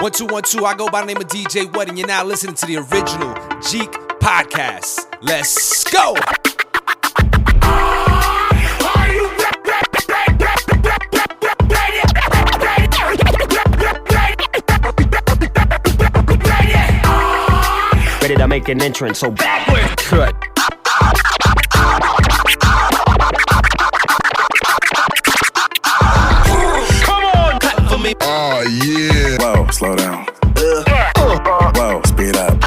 1 2 1 2. I go by the name of DJ What, and you're now listening to the original Jeek podcast. Let's go. Ready to make an entrance, so backward cut. Come on, cut for me. Oh yeah. Whoa, slow down. Whoa, speed up.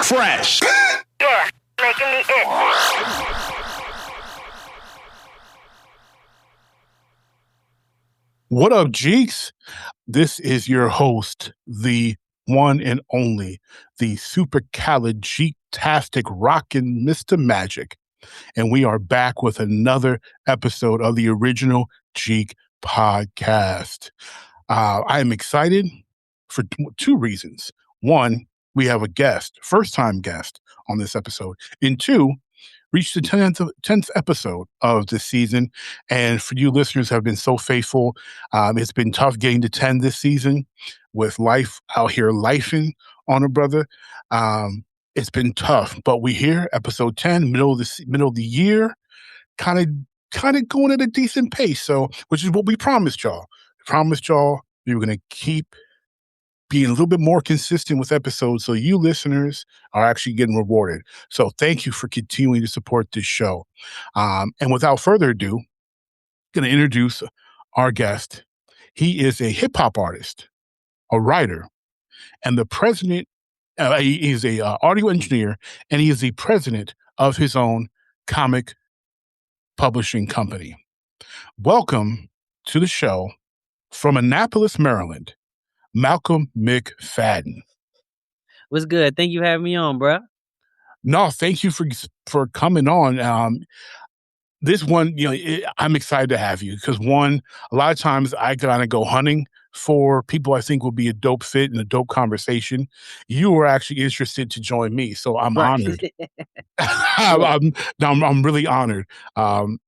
Fresh. Yeah, making me itch. What up, Jeeks? This is your host, the one and only, the supercalifragilistic rockin' Mr. Magic. And we are back with another episode of the original Jeek podcast. I am excited for two reasons. One, we have a guest, first-time guest on this episode. And two, reached the 10th episode of this season. And for you listeners who have been so faithful, it's been tough getting to 10 this season with life out here lifing on a brother. It's been tough, but we here, episode 10, middle of the year, kind of going at a decent pace. So, which is what we promised y'all. We promised y'all we were going to keep being a little bit more consistent with episodes so you listeners are actually getting rewarded. So thank you for continuing to support this show. And without further ado, I'm going to introduce our guest. He is a hip-hop artist, a writer, and the president. He is a audio engineer, and he is the president of his own comic publishing company. Welcome to the show from Annapolis, Maryland, Malcolm McFadden. What's good? Thank you for having me on, bro. No, thank you for coming on. This one, I'm excited to have you because one, a lot of times I kind of go hunting for people I think will be a dope fit and a dope conversation. You were actually interested to join me, so I'm honored. I'm really honored. The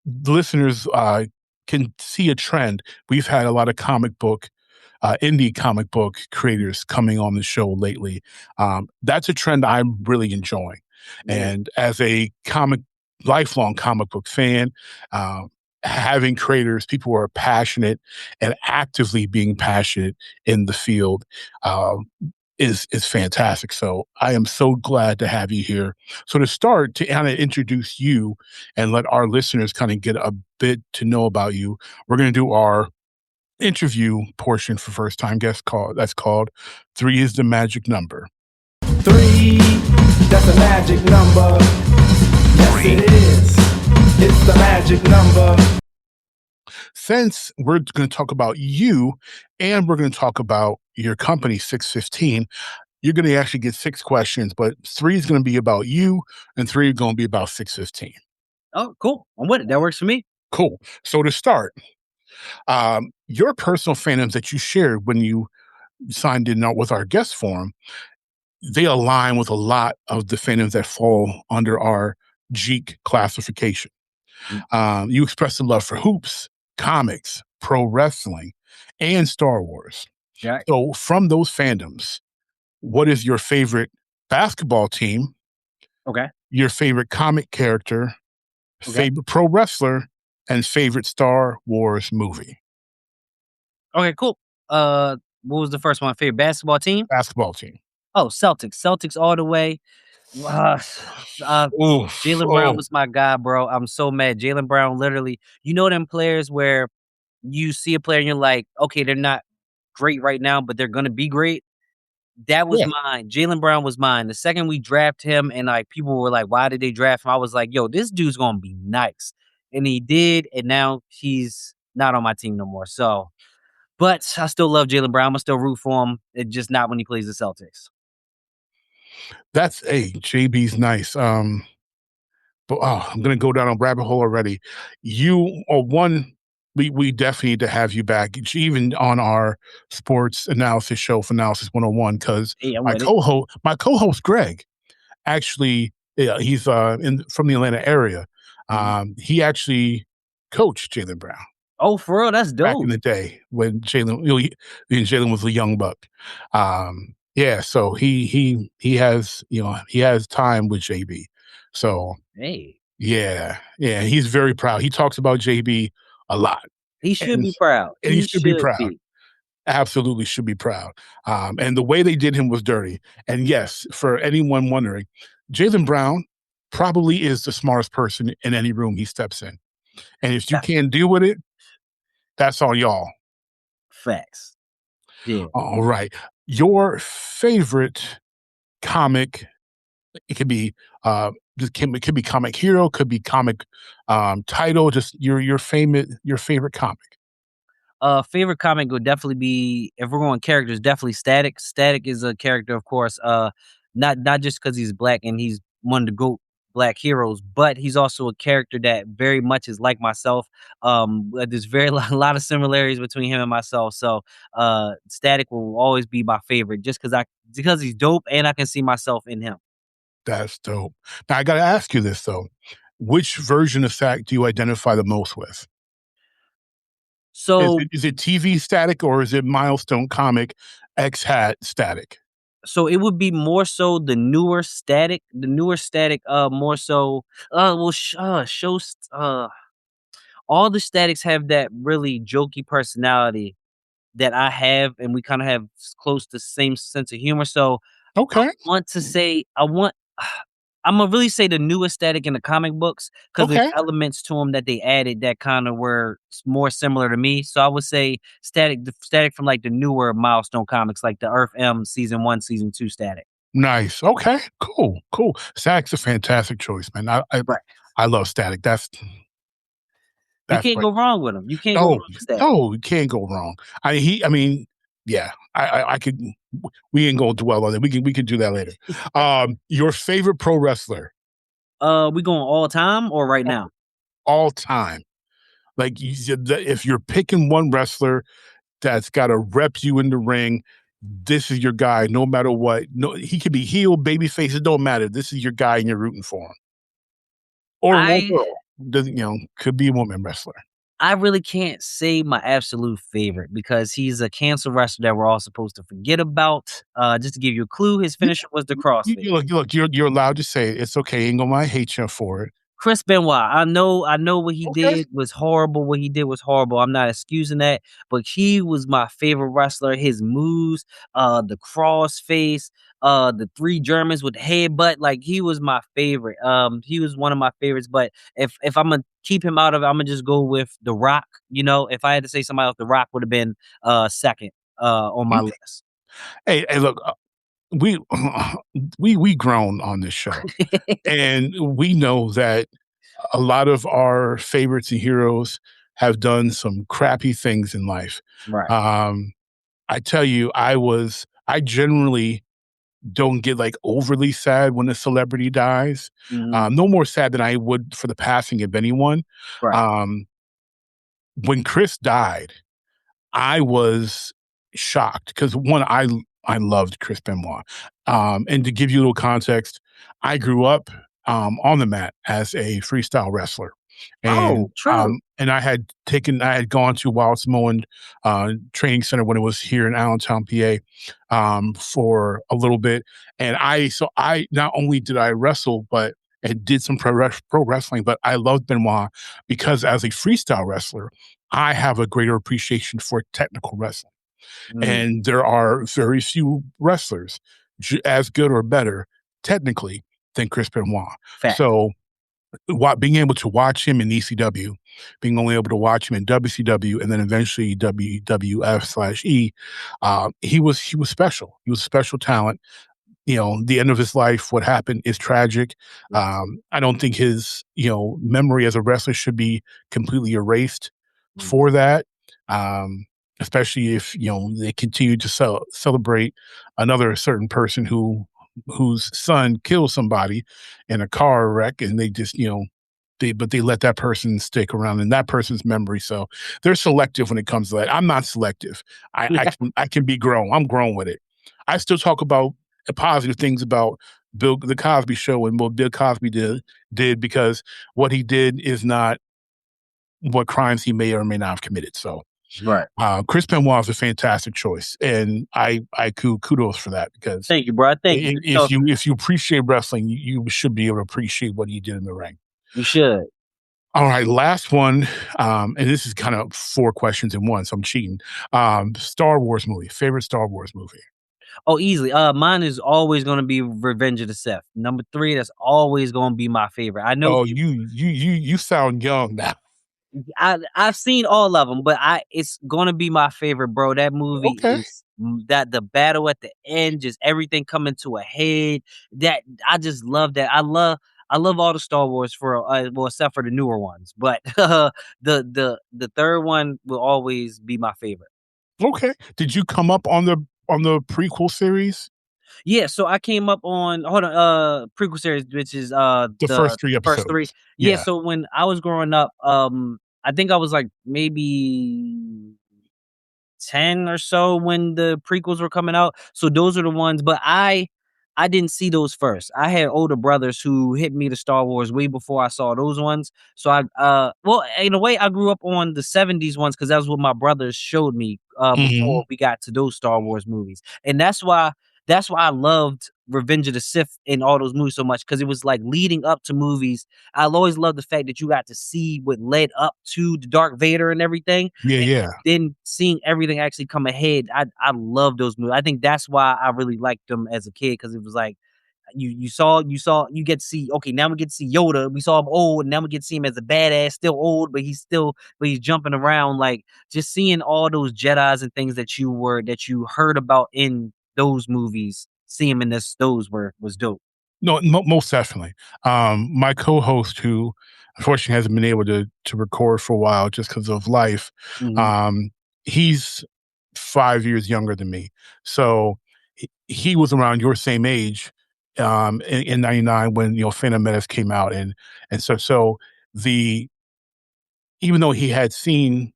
listeners can see a trend. We've had a lot of indie comic book creators coming on the show lately. That's a trend I'm really enjoying. And as a lifelong comic book fan, having creators, people who are passionate and actively being passionate in the field is fantastic. So I am so glad to have you here. So to start, to kind of introduce you and let our listeners kind of get a bit to know about you, we're going to do our interview portion for first-time guests that's called 3 is the Magic Number. 3, that's a magic number. Yes, it is. It's the magic number. Since we're going to talk about you and we're going to talk about your company, 615, you're going to actually get 6 questions, but 3 is going to be about you and 3 are going to be about 615. Oh, cool. I'm with it. That works for me. Cool. So to start, your personal fandoms that you shared when you signed in with our guest forum, they align with a lot of the fandoms that fall under our Jeek classification. You express a love for hoops, comics, pro wrestling, and Star Wars. Yeah. So from those fandoms, what is your favorite basketball team? Okay. Your favorite comic character, favorite pro wrestler, and favorite Star Wars movie? Okay, cool. What was the first one? Favorite basketball team? Basketball team. Oh, Celtics. Celtics all the way. Jaylen Brown was my guy, bro. I'm so mad. Jaylen Brown, literally, them players where you see a player and you're like, okay, they're not great right now, but they're going to be great. That was mine. Jaylen Brown was mine. The second we drafted him and like people were like, why did they draft him? I was like, yo, this dude's going to be nice. And he did. And now he's not on my team no more. So, but I still love Jaylen Brown. I'm going to still root for him. It's just not when he plays the Celtics. That's JB's nice. But I'm gonna go down a rabbit hole already. You are one. We definitely need to have you back, even on our sports analysis show for Analysis 101, because my co-host Greg, actually, he's from the Atlanta area. He actually coach Jaylen Brown Oh, for real? That's back in dope. the day when Jaylen was a young buck. Yeah, so he has he has time with JB. So Hey, yeah, he's very proud. He talks about JB a lot, he should and be proud. he He should be should proud. be. Absolutely should be proud. And the way they did him was dirty. And yes, for anyone wondering, Jaylen Brown probably is the smartest person in any room he steps in. And if you can't deal with it, that's on y'all. Facts. Yeah. All right. Your favorite comic, it could be it could be comic hero, could be comic title, just your favorite comic. Favorite comic would definitely be, if we're going characters, definitely Static. Static is a character, of course. Not just because he's black and he's one of the GOAT black heroes, but he's also a character that very much is like myself. There's very a lot of similarities between him and myself. So, Static will always be my favorite, just because he's dope and I can see myself in him. That's dope. Now I gotta ask you this though. Which version of Static do you identify the most with? So, Is it TV Static or is it Milestone Comic X Hat Static? so it would be more so the newer Static. The newer Static, more so. Shows. All the Statics have that really jokey personality that I have, and we kind of have close to same sense of humor. So Okay. I want. I'm gonna really say the newest Static in the comic books because there's Okay. elements to them that they added that kind of were more similar to me. So I would say the Static from like the newer Milestone comics, like the Earth M season 1, season 2 Static. Nice. Okay. Cool. Static's a fantastic choice, man. Right. I love Static. You That's can't what go wrong with them. You can't go no, wrong with Static. no, you can't go wrong. I mean, yeah, I could we ain't gonna dwell on it. We can do that later. Your favorite pro wrestler We going all time or right now? all time. Like if you're picking one wrestler that's got to rep you in the ring, this is your guy no matter what. No, he could be heel, babyface, it don't matter. This is your guy and you're rooting for him. Or I girl. Doesn't could be a woman wrestler. I really can't say my absolute favorite because he's a canceled wrestler that we're all supposed to forget about. Just to give you a clue, his finisher was the CrossFit. Look, you're allowed to say it. It's okay. Ain't gonna hate you for it. Chris Benoit, I know what he Okay. did was horrible. What he did was horrible. I'm not excusing that, but he was my favorite wrestler. His moves, the cross face, the 3 Germans with the headbutt, like he was my favorite. He was one of my favorites. But if I'm gonna keep him out of it, I'm gonna just go with The Rock. If I had to say somebody else, The Rock would have been second on my list. Hey, look, we we grown on this show, and we know that a lot of our favorites and heroes have done some crappy things in life. Right. I tell you, I generally don't get like overly sad when a celebrity dies. Mhm. No more sad than I would for the passing of anyone. Right. When Chris died, I was shocked because one, I loved Chris Benoit. And to give you a little context, I grew up on the mat as a freestyle wrestler. And true. and I had gone to Wild Samoan training center when it was here in Allentown, PA, for a little bit. And I not only did I wrestle, but and did some pro wrestling, but I loved Benoit because as a freestyle wrestler, I have a greater appreciation for technical wrestling. And there are very few wrestlers as good or better technically than Chris Benoit. Fact. So being able to watch him in ECW, being only able to watch him in WCW, and then eventually WWF/E, he was special. He was a special talent. The end of his life, what happened is tragic. I don't think his, memory as a wrestler should be completely erased for that. Especially if, they continue to celebrate another certain person whose son killed somebody in a car wreck and they just, they let that person stick around in that person's memory. So they're selective when it comes to that. I'm not selective. I can be grown. I'm grown with it. I still talk about positive things about the Cosby Show and what Bill Cosby did because what he did is not what crimes he may or may not have committed. So Right. Chris Benoit is a fantastic choice, and I kudos for that, because Thank you, bro. Thank you. So, if you appreciate wrestling, you should be able to appreciate what he did in the ring. you should. All right, last one, and this is kind of 4 questions in one, so I'm cheating. Star Wars movie, favorite Star Wars movie? Oh, easily. Mine is always going to be Revenge of the Sith. Number 3, that's always going to be my favorite. I know Oh, you sound young now. I've seen all of them, but it's going to be my favorite, bro. That movie Okay. is that the battle at the end, just everything coming to a head. That I just love that. I love all the Star Wars for well, except for the newer ones, but the third one will always be my favorite. Okay. Did you come up on the prequel series? Yeah, so I came up on prequel series, which is The first 3 first 3. episodes. Yeah, Yeah. so when I was growing up, I think I was like maybe 10 or so when the prequels were coming out. So those are the ones, but I didn't see those first. I had older brothers who hit me to Star Wars way before I saw those ones. So well, in a way I grew up on the 70s ones cuz that was what my brothers showed me before we got to those Star Wars movies. And that's why I loved Revenge of the Sith and all those movies so much, because it was like leading up to movies. I'll always love the fact that you got to see what led up to the Dark Vader and everything. Yeah, yeah. Then seeing everything actually come ahead, I love those movies. I think that's why I really liked them as a kid, because it was like you get to see, okay, now we get to see Yoda. We saw him old, and now we get to see him as a badass, still old, but he's jumping around, like just seeing all those Jedis and things that you heard about in those movies. See him in those was dope. No, most definitely. My co-host, who unfortunately hasn't been able to record for a while just because of life, Mhm. he's 5 years younger than me. So he was around your same age in 99 when, Phantom Menace came out. And so the even though he had seen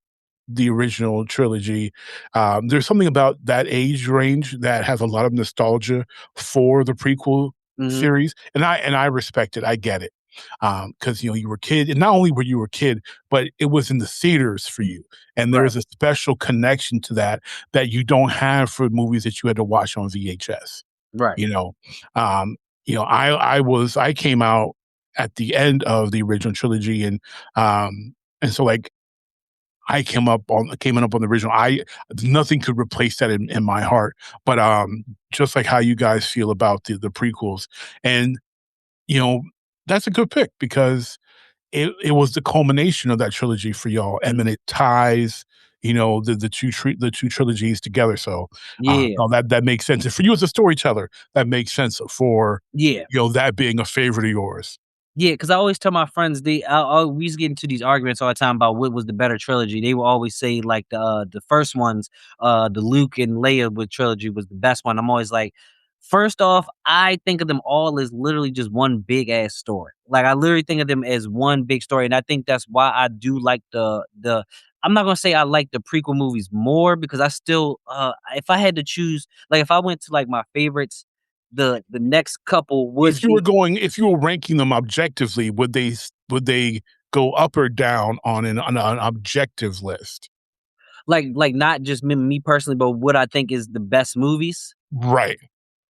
the original trilogy, there's something about that age range that has a lot of nostalgia for the prequel Mhm. series, and I respect it. I get it, because you were a kid, and not only were you a kid, but it was in the theaters for you, and Right. there's a special connection to that you don't have for movies that you had to watch on VHS. Right. You know, um, I came out at the end of the original trilogy, and so like I came up on the original. Nothing could replace that in my heart. But just like how you guys feel about the prequels, and you know that's a good pick, because it was the culmination of that trilogy for y'all, and then it ties the two trilogies together. So Yeah. no, that makes sense. And for you as a storyteller, that makes sense for Yeah. that being a favorite of yours. Yeah, because I always tell my friends we used to get into these arguments all the time about what was the better trilogy. They will always say like the first ones, the Luke and Leia with trilogy was the best one. I'm always like, first off, I think of them all as literally just one big ass story. Like I literally think of them as one big story, and I think that's why I do like the. I'm not gonna say I like the prequel movies more, because I still if I had to choose, like if I went to like my favorites, the next couple would be If you were ranking them objectively, would they go up or down on an objective list? like not just me personally, but what I think is the best movies. Right.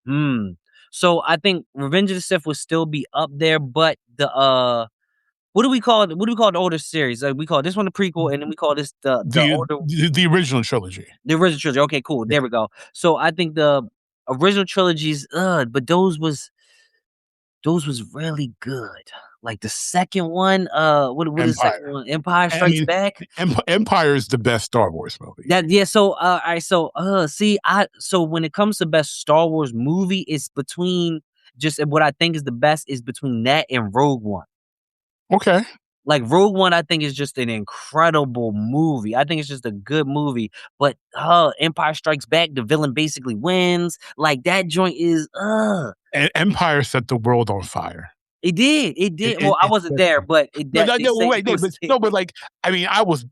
Hmm. So I think Revenge of the Sith would still be up there, but the what do we call it? What do we call the older series? Like we call this one the prequel, and then we call this the older The original trilogy. the original trilogy. Okay, cool. Yeah. There we go. So I think the original trilogies, but those was really good. Like the second one, what is the Empire. second one? Empire I Strikes mean, Back. Empire is the best Star Wars movie. That yeah, so alright, so see, so when it comes to best Star Wars movie, it's between just what I think is the best is between that and Rogue One. Okay. Like Rogue One, I think is just an incredible movie. I think it's just a good movie. But Empire Strikes Back, the villain basically wins. Like that joint is And Empire set the world on fire. it did. It did. Well, I wasn't there, but it No, that no, they no, say wait, it was but like, I mean, I wasn't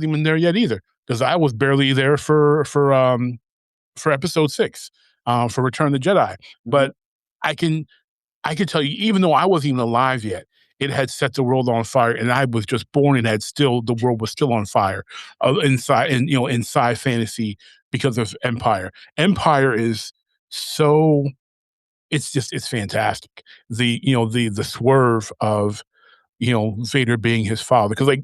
even there yet either, because I was barely there for episode 6, for Return of the Jedi. Mhm. But I can tell you, even though I wasn't even alive yet, it had set the world on fire, and I was just born and the world was still on fire inside fantasy because of Empire. Empire is so it's fantastic. The swerve of Vader being his father, because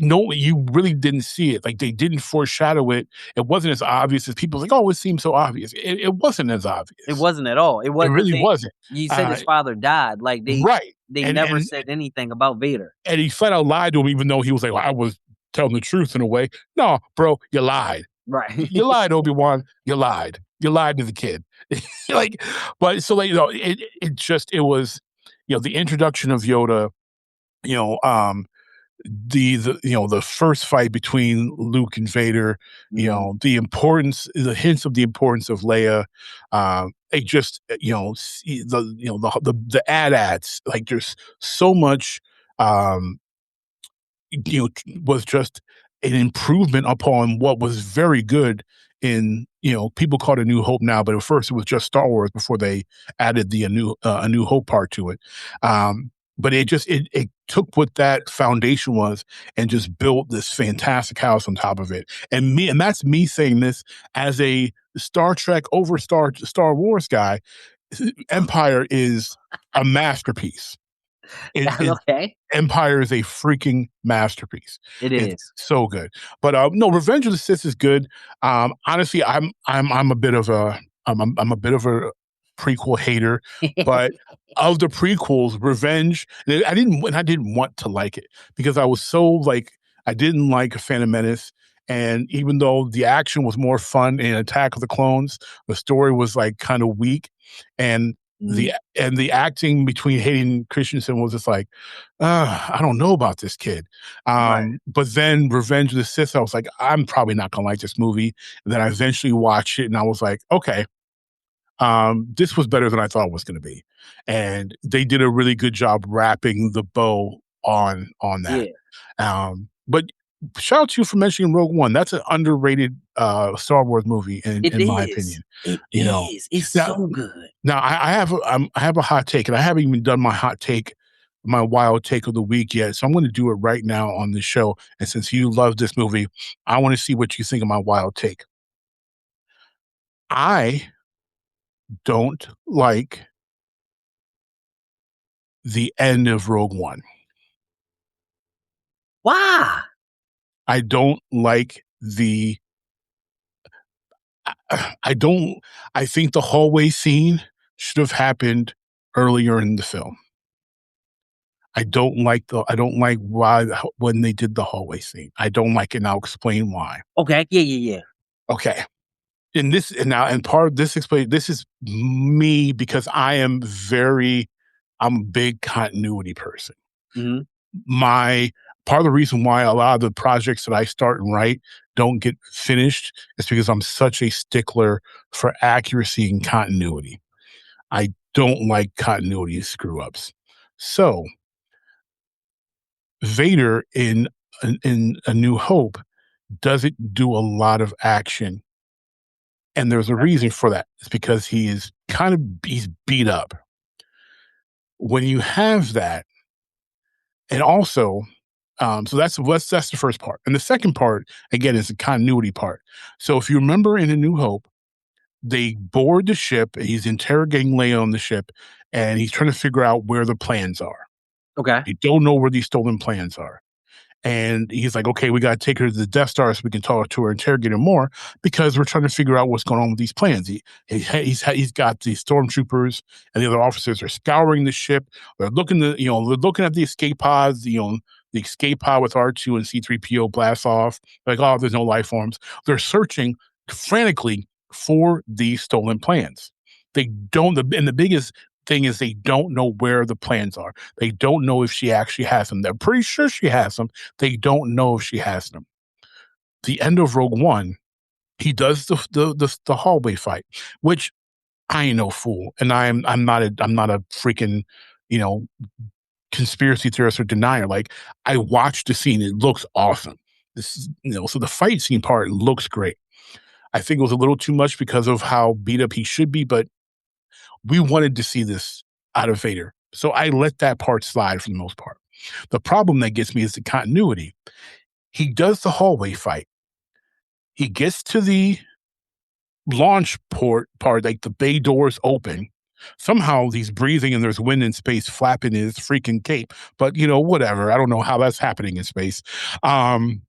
no, you really didn't see it. Like, they didn't foreshadow it. It wasn't as obvious as people like, oh, it seems so obvious. It wasn't as obvious. It wasn't at all. It wasn't. really wasn't. You said his father died. Like Right. they And- never and- said anything about Vader. And he flat out lied to him, even though he was like, well, I was telling the truth in a way. No, bro, you lied. Right. You lied, Obi-Wan. You lied. You lied to the kid. It was, the introduction of Yoda, the first fight between Luke and Vader, the hints of the importance of Leia, it just, the ads, like, there's so much, was just an improvement upon what was very good in, people call it A New Hope now, but at first it was just Star Wars before they added the A New Hope part to it. But it took what that foundation was and just built this fantastic house on top of it. And that's me saying this as a Star Trek over Star Wars guy. Empire is a masterpiece. Okay. Empire is a freaking masterpiece. It's so good. But no, Revenge of the Sith is good. Honestly, I'm a bit of a prequel hater, but of the prequels, Revenge, I didn't want to like it because I was so like, I didn't like Phantom Menace. And even though the action was more fun in Attack of the Clones, the story was like kind of weak. And the acting between Hayden Christensen was just like, I don't know about this kid. Right. But then Revenge of the Sith, I was like, I'm probably not gonna like this movie. And then I eventually watched it and I was like, okay, this was better than I thought it was going to be. And they did a really good job wrapping the bow on that. Yeah. But shout out to you for mentioning Rogue One. That's an underrated Star Wars movie in my opinion. It's so good. Now I have a hot take, and I haven't even done my hot take, my wild take of the week yet. So I'm going to do it right now on the show. And since you love this movie, I want to see what you think of my wild take. I don't like the end of Rogue One. Why? I don't like I think the hallway scene should have happened earlier in the film. I don't like why when they did the hallway scene. I don't like it, and I'll explain why. Okay. Yeah. Okay. And part of this this is me because I'm a big continuity person. Mm-hmm. Part of the reason why a lot of the projects that I start and write don't get finished is because I'm such a stickler for accuracy and continuity. I don't like continuity screw ups. So Vader in A New Hope doesn't do a lot of action. And there's a reason for that. It's because he's beat up. When you have that, and also, so that's the first part. And the second part, again, is the continuity part. So if you remember in A New Hope, they board the ship, he's interrogating Leia on the ship, and he's trying to figure out where the plans are. Okay. They don't know where these stolen plans are. And he's like, okay, we got to take her to the Death Star so we can talk to her, interrogate her more, because we're trying to figure out what's going on with these plans. He's got the stormtroopers and the other officers are scouring the ship. They're looking at the escape pods, the escape pod with R2 and C-3PO blasts off. Like, oh, there's no life forms. They're searching frantically for these stolen plans. They don't, and the biggest thing is they don't know where the plans are. They don't know if she actually has them. They're pretty sure she has them. They don't know if she has them. The end of Rogue One, he does the hallway fight, which I ain't no fool, and I'm not a freaking conspiracy theorist or denier. Like, I watched the scene; it looks awesome. So the fight scene part looks great. I think it was a little too much because of how beat up he should be, but we wanted to see this out of Vader. So I let that part slide for the most part. The problem that gets me is the continuity. He does the hallway fight. He gets to the launch port part, like the bay doors open. Somehow he's breathing and there's wind in space flapping his freaking cape. But whatever. I don't know how that's happening in space. I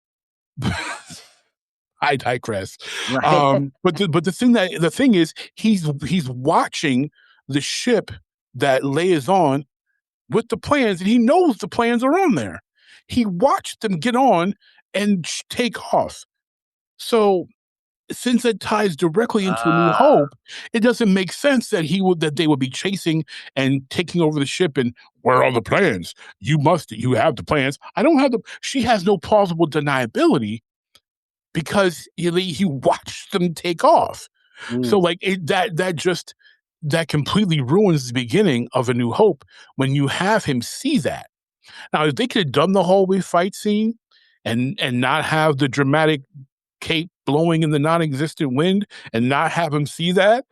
digress. Right. But the thing is, he's watching the ship that Leia is on with the plans, and he knows the plans are on there. He watched them get on and take off. So since it ties directly into A New Hope, it doesn't make sense that they would be chasing and taking over the ship. And where are the plans? You have the plans. I don't have she has no plausible deniability because he watched them take off. So like that completely ruins the beginning of A New Hope when you have him see that. Now, if they could have done the hallway fight scene and not have the dramatic cape blowing in the non-existent wind and not have him see that,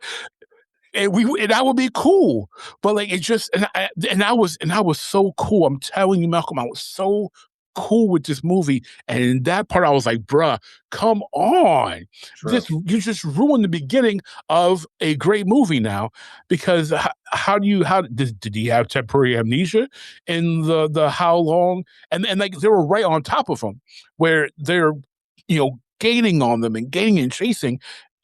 and that would be cool. But like it just and I was so cool. I'm telling you, Malcolm, I was so cool with this movie. And in that part, I was like, bruh, come on. You just ruined the beginning of a great movie now, because did he have temporary amnesia in the how long? And like they were right on top of him where they're, gaining on them and gaining and chasing.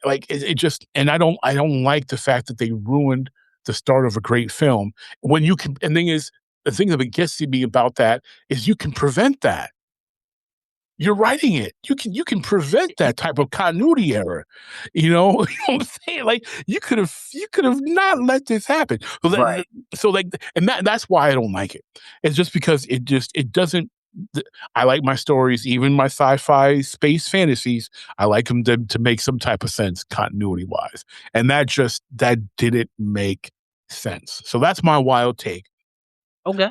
Like it just, and I don't like the fact that they ruined the start of a great film when you can. And the thing that gets to me about that is you can prevent that. You're writing it. You can prevent that type of continuity error. You know what I'm saying? Like you could have not let this happen. Right. So that's why I don't like it. It's just because it doesn't. I like my stories, even my sci-fi space fantasies. I like them to make some type of sense continuity wise, and that didn't make sense. So that's my wild take. Okay.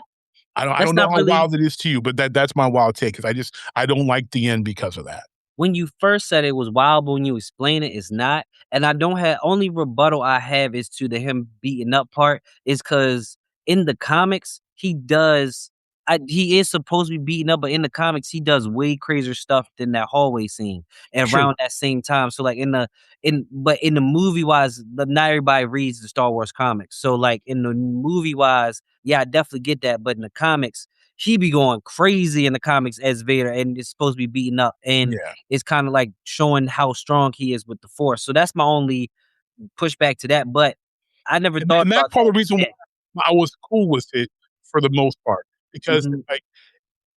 I don't know how wild it is to you, but that's my wild take because I don't like the end because of that. When you first said it was wild, but when you explain it, it's not. And I don't have only rebuttal I have is to the him beating up part is because in the comics he is supposed to be beaten up, but in the comics he does way crazier stuff than that hallway scene around that same time. So like in the movie wise, not everybody reads the Star Wars comics. So like in the movie wise, yeah, I definitely get that. But in the comics, he be going crazy in the comics as Vader, and it's supposed to be beaten up, and it's kind of like showing how strong he is with the Force. So that's my only pushback to that. But I never thought and about that's part of the reason why I was cool with it for the most part, because like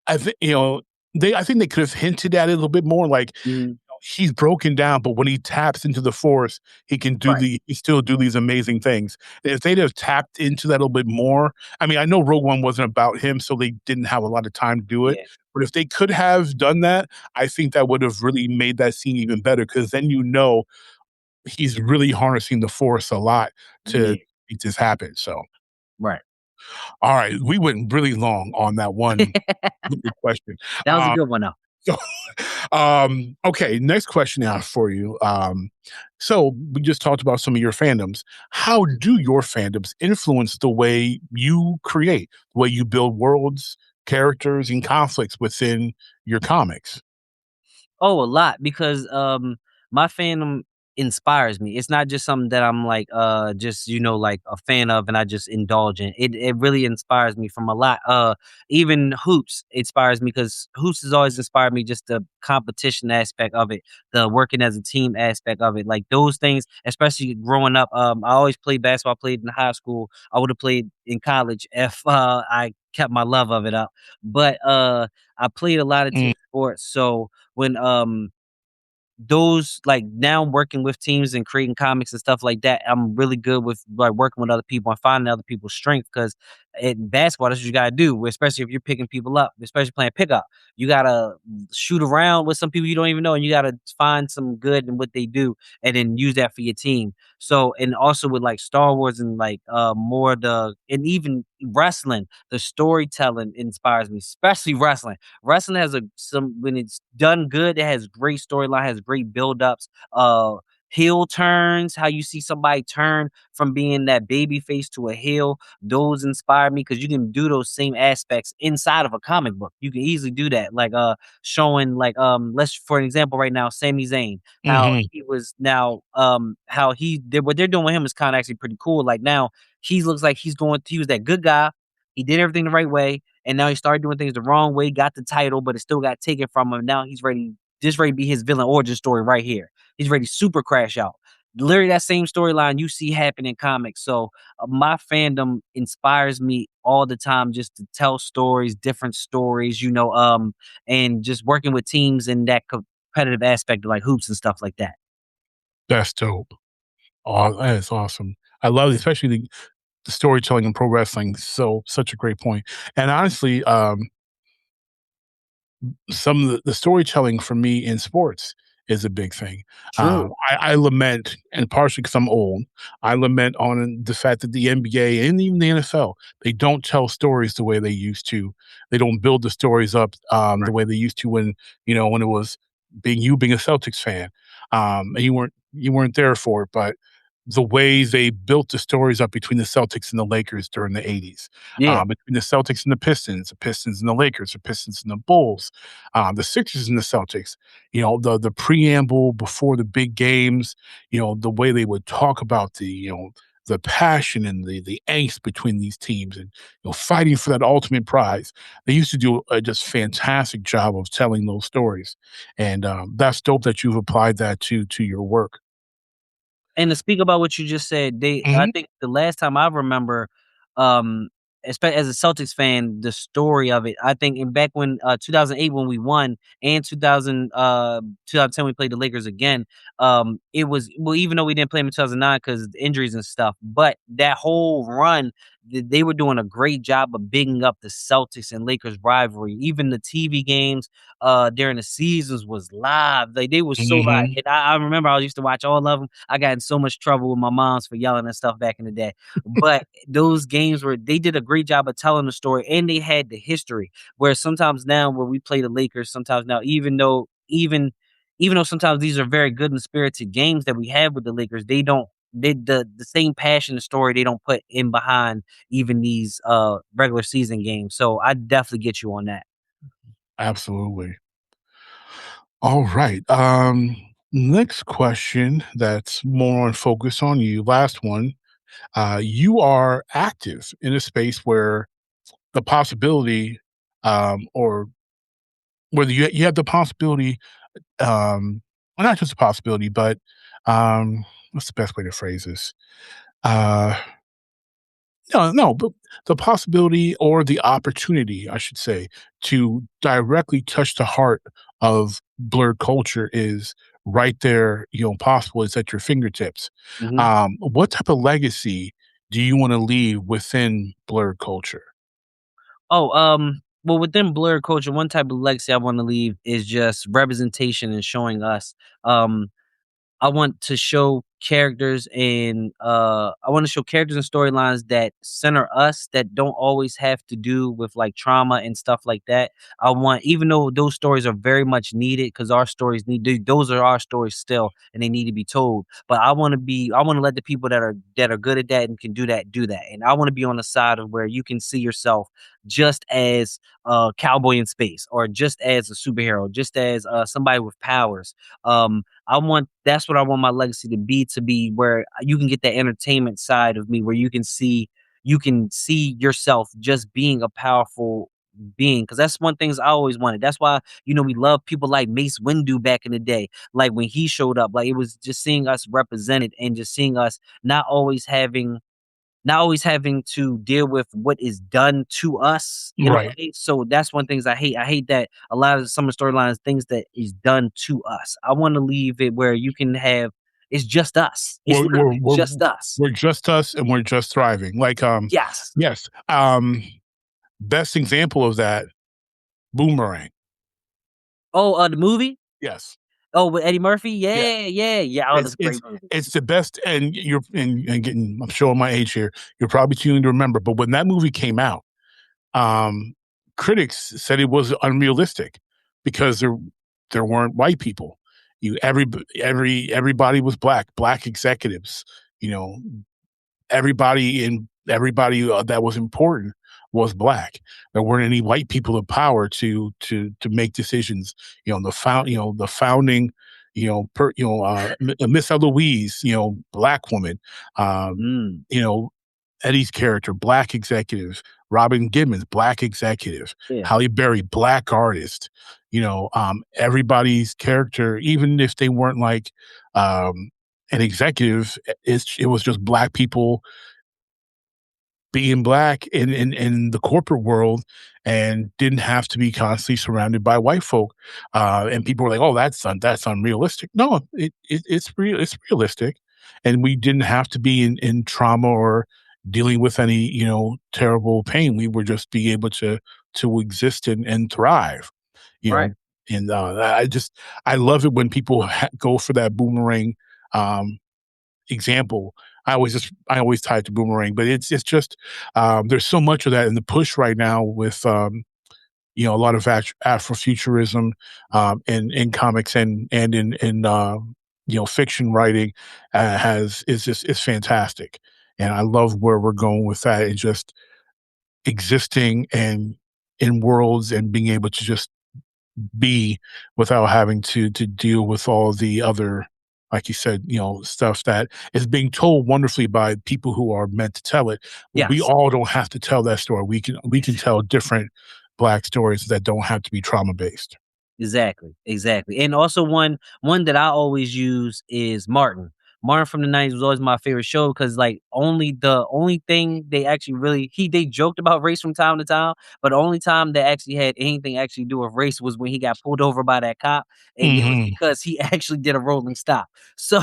I think I think they could have hinted at it a little bit more, like he's broken down, but when he taps into the Force, he can he still do these amazing things. And if they'd have tapped into that a little bit more, I mean, I know Rogue One wasn't about him, so they didn't have a lot of time to do it. But if they could have done that, I think that would have really made that scene even better, because then he's really harnessing the Force a lot to make this happen. So, right. All right, we went really long on that one question. That was a good one, though. So, okay, next question now for you. So we just talked about some of your fandoms. How do your fandoms influence the way you create, the way you build worlds, characters, and conflicts within your comics? Oh, a lot, because my fandom inspires me. It's not just something that I'm like just like a fan of and I just indulge in. It really inspires me from a lot. Even Hoops inspires me because Hoops has always inspired me, just the competition aspect of it, the working as a team aspect of it. Like those things, especially growing up. I always played basketball, I played in high school. I would have played in college if I kept my love of it up. But I played a lot of team sports. So when those, like, now working with teams and creating comics and stuff like that, I'm really good with like working with other people and finding other people's strength, because in basketball, that's what you gotta do, especially if you're picking people up, especially playing pickup. You gotta shoot around with some people you don't even know, and you gotta find some good in what they do and then use that for your team. So, and also with like Star Wars and like more and even wrestling, the storytelling inspires me, especially wrestling. Wrestling has when it's done good, it has great storyline, has great build-ups. heel turns, how you see somebody turn from being that baby face to a heel. Those inspire me because you can do those same aspects inside of a comic book. You can easily do that. Like showing like let's for an example right now, Sami Zayn, how Mm-hmm. he was now how he did what they're doing with him is kind of actually pretty cool. Like now he looks like he was that good guy. He did everything the right way, and now he started doing things the wrong way, got the title, but it still got taken from him. Now he's ready, just ready to be his villain origin story right here. He's ready to super crash out. Literally that same storyline you see happen in comics. So my fandom inspires me all the time just to tell stories, different stories, and just working with teams in that competitive aspect of like hoops and stuff like that. That's dope. Oh, that is awesome. I love it, especially the storytelling in pro wrestling. So such a great point. And honestly, some of the storytelling for me in sports is a big thing. True. I lament, and partially because I'm old, I lament on the fact that the NBA and even the NFL, they don't tell stories the way they used to. They don't build the stories up the way they used to when it was being a Celtics fan. And you weren't there for it, but the way they built the stories up between the Celtics and the Lakers during the 80s, Yeah. between the Celtics and the Pistons and the Lakers, the Pistons and the Bulls, the Sixers and the Celtics, the preamble before the big games, the way they would talk about the passion and the angst between these teams and fighting for that ultimate prize. They used to do a just fantastic job of telling those stories, and that's dope that you've applied that to your work. And to speak about what you just said, I Mhm. think the last time I remember, um, as a Celtics fan, the story of it, I think in back when 2008 when we won and 2010 we played the Lakers again, it was well even though we didn't play them in 2009 because injuries and stuff, but that whole run they were doing a great job of bigging up the Celtics and Lakers rivalry. Even the TV games during the seasons was live. Like they were so live. Mhm. And I remember I used to watch all of them. I got in so much trouble with my moms for yelling and stuff back in the day. But those games were they did a great job of telling the story and they had the history. Where sometimes now when we play the Lakers, sometimes now even though sometimes these are very good and spirited games that we have with the Lakers, they don't the same passion and story they don't put in behind even these regular season games. So I definitely get you on that. Absolutely. All right. Next question that's more on focus on you. Last one. You are active in a space where the possibility, or whether you have the possibility, well, not just a possibility, but what's the best way to phrase this? Uh, no, no, but the possibility or the opportunity, I should say, to directly touch the heart of blurred culture is right there, possible. It's at your fingertips. Mhm. What type of legacy do you want to leave within blurred culture? Oh, well, within blur culture, one type of legacy I want to leave is just representation and showing us. I want to show characters and storylines that center us that don't always have to do with like trauma and stuff like that. I want even though those stories are very much needed because our stories those are our stories still and they need to be told. But I want to let the people that are good at that and can do that. And I want to be on the side of where you can see yourself just as a cowboy in space or just as a superhero, just as somebody with powers. That's what I want my legacy to be where you can get that entertainment side of me where you can see yourself just being a powerful being because that's one things I always wanted. That's why we love people like Mace Windu back in the day. Like when he showed up, like it was just seeing us represented and just seeing us not always having to deal with what is done to us in a Right. way. So that's one things I hate. I hate that a lot of some of the storylines, things that is done to us. I want to leave it where you can have it's just us. It's We're, we're, literally we're, just us. we're just us and we're just thriving. Like, Yes. yes. Best example of that, Boomerang. Oh, the movie? Yes. Oh, with Eddie Murphy? Yeah. Yeah, yeah, yeah. Oh, It's that's a it's great movie. it's the best, and and getting. I'm showing my age here. You're probably too young to remember, but when that movie came out, um, critics said it was unrealistic because there weren't white people, Everybody was black executives. You know, everybody that was important was black. There weren't any white people of power to make decisions. The founding, Miss Eloise, black woman, Mm, you know, Eddie's character, black executive, Robin Gibbons, black executive, yeah, Halle Berry, black artist. Everybody's character, even if they weren't like an executive, it was just black people being black in the corporate world and didn't have to be constantly surrounded by white folk. And people were like, "Oh, that's unrealistic." No, it's real. It's realistic, and we didn't have to be in trauma or dealing with any terrible pain. We were just be able to exist and thrive. You know, right. and I love it when people go for that boomerang. Example. I always tie it to boomerang, but it's just there's so much of that in the push right now with a lot of Afrofuturism in comics and in fiction writing is fantastic, and I love where we're going with that and just existing and in worlds and being able to just be without having to deal with all the other, like you said, stuff that is being told wonderfully by people who are meant to tell it. But we Yes. all don't have to tell that story. We can tell different black stories that don't have to be trauma based. Exactly, exactly. And also one that I always use is Martin. Martin from the 90s was always my favorite show because like the only thing they actually really they joked about race from time to time, but the only time that actually had anything actually do with race was when he got pulled over by that cop, and it was Hmm. because he actually did a rolling stop. So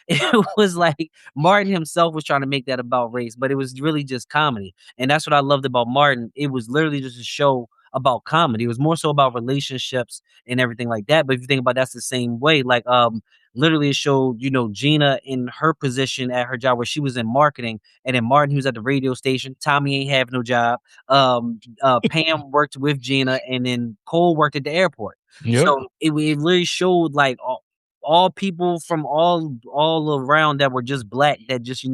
it was like Martin himself was trying to make that about race, but it was really just comedy. And that's what I loved about Martin. It was literally just a show about comedy. It was more so about relationships and everything like that. But if you think about that's the same way, like literally it showed, Gina in her position at her job where she was in marketing, and then Martin who's at the radio station, Tommy ain't have no job. Pam worked with Gina, and then Cole worked at the airport. Yep. So it literally showed like all people from all around that were just black that just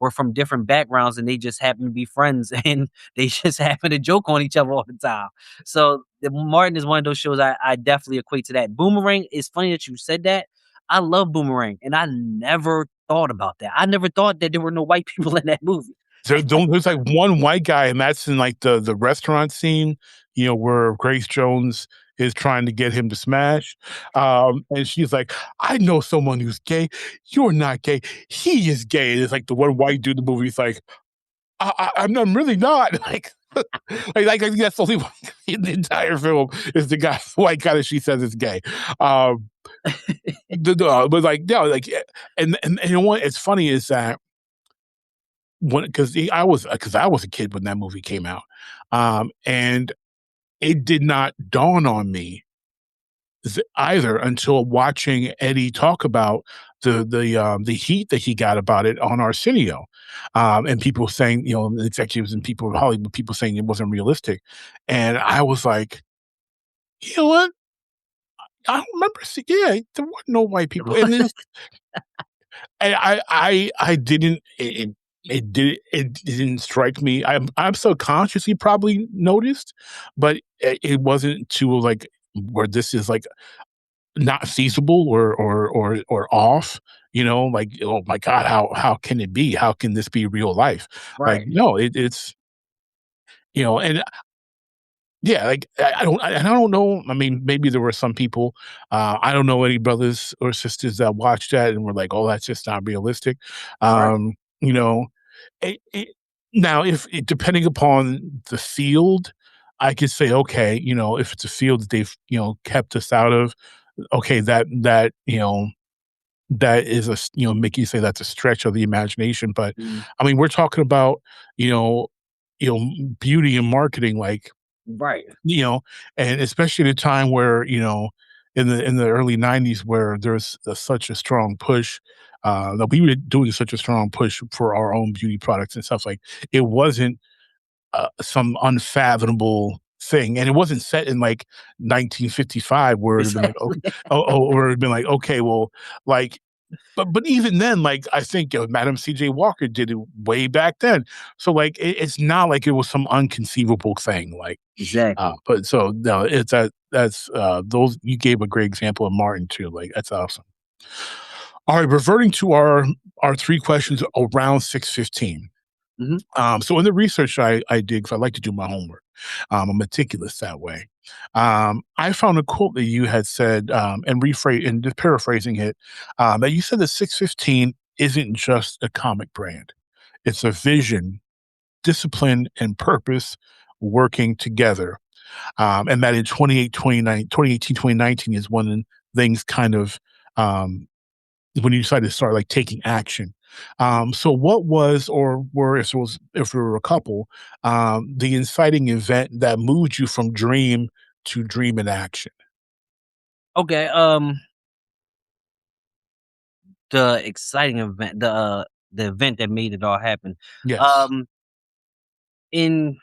were from different backgrounds, and they just happen to be friends and they just happen to joke on each other all the time. So Martin is one of those shows I definitely equate to that. Boomerang is funny that you said that. I love Boomerang, and I never thought about that. I never thought that there were no white people in that movie. There's like one white guy, and that's in like the restaurant scene, where Grace Jones is trying to get him to smash. And she's like, "I know someone who's gay. You're not gay. He is gay." And it's like the one white dude in the movie is like, I'm really not." Like I think that's the only one in the entire film is the white guy that she says is gay. But like, no, like, and you know what? It's funny is that because I was a kid when that movie came out, and it did not dawn on me either until watching Eddie talk about the heat that he got about it on Arsenio, and people saying, executives and people in Hollywood, people saying it wasn't realistic, and I was like, you know what? I don't remember. Yeah, there were no white people, and I didn't. It didn't strike me. I'm subconsciously probably noticed, but it wasn't to like where this is like not feasible or off. Like, oh my God, how can it be? How can this be real life? Like, Right. no, it's and yeah, like I don't know. I mean, maybe there were some people. I don't know any brothers or sisters that watched that and were like, "Oh, that's just not realistic." Right. You know, it, now if depending upon the field, I could say, okay, if it's a field that they've kept us out of, okay, that is make you say that's a stretch of the imagination. But Mhm. I mean, we're talking about beauty and marketing, like Right. you know, and especially at a time where, in the early 90s where there's such a strong push, that we were doing such a strong push for our own beauty products and stuff like it wasn't some unfathomable thing, and it wasn't set in like 1955 where it'd been like, Exactly. where it'd been like, okay, well, like, but even then, like I think Madam C.J. Walker did it way back then, so like it's not like it was some unconceivable thing, like. Exactly. But so no, it's that's those you gave a great example of Martin too, like that's awesome. All right, reverting to our three questions around 615. Mhm. So in the research I did, because I like to do my homework, I'm meticulous that way. I found a quote that you had said, and rephrase and just paraphrasing it, that you said that 615 isn't just a comic brand; it's a vision, discipline, and purpose working together. And that in 2018, 2019 is when things kind of um, when you decided to start like taking action. So what was or were if there were a couple, the inciting event that moved you from dream to dream in action? Okay. The exciting event, the event that made it all happen. Yes. Um, in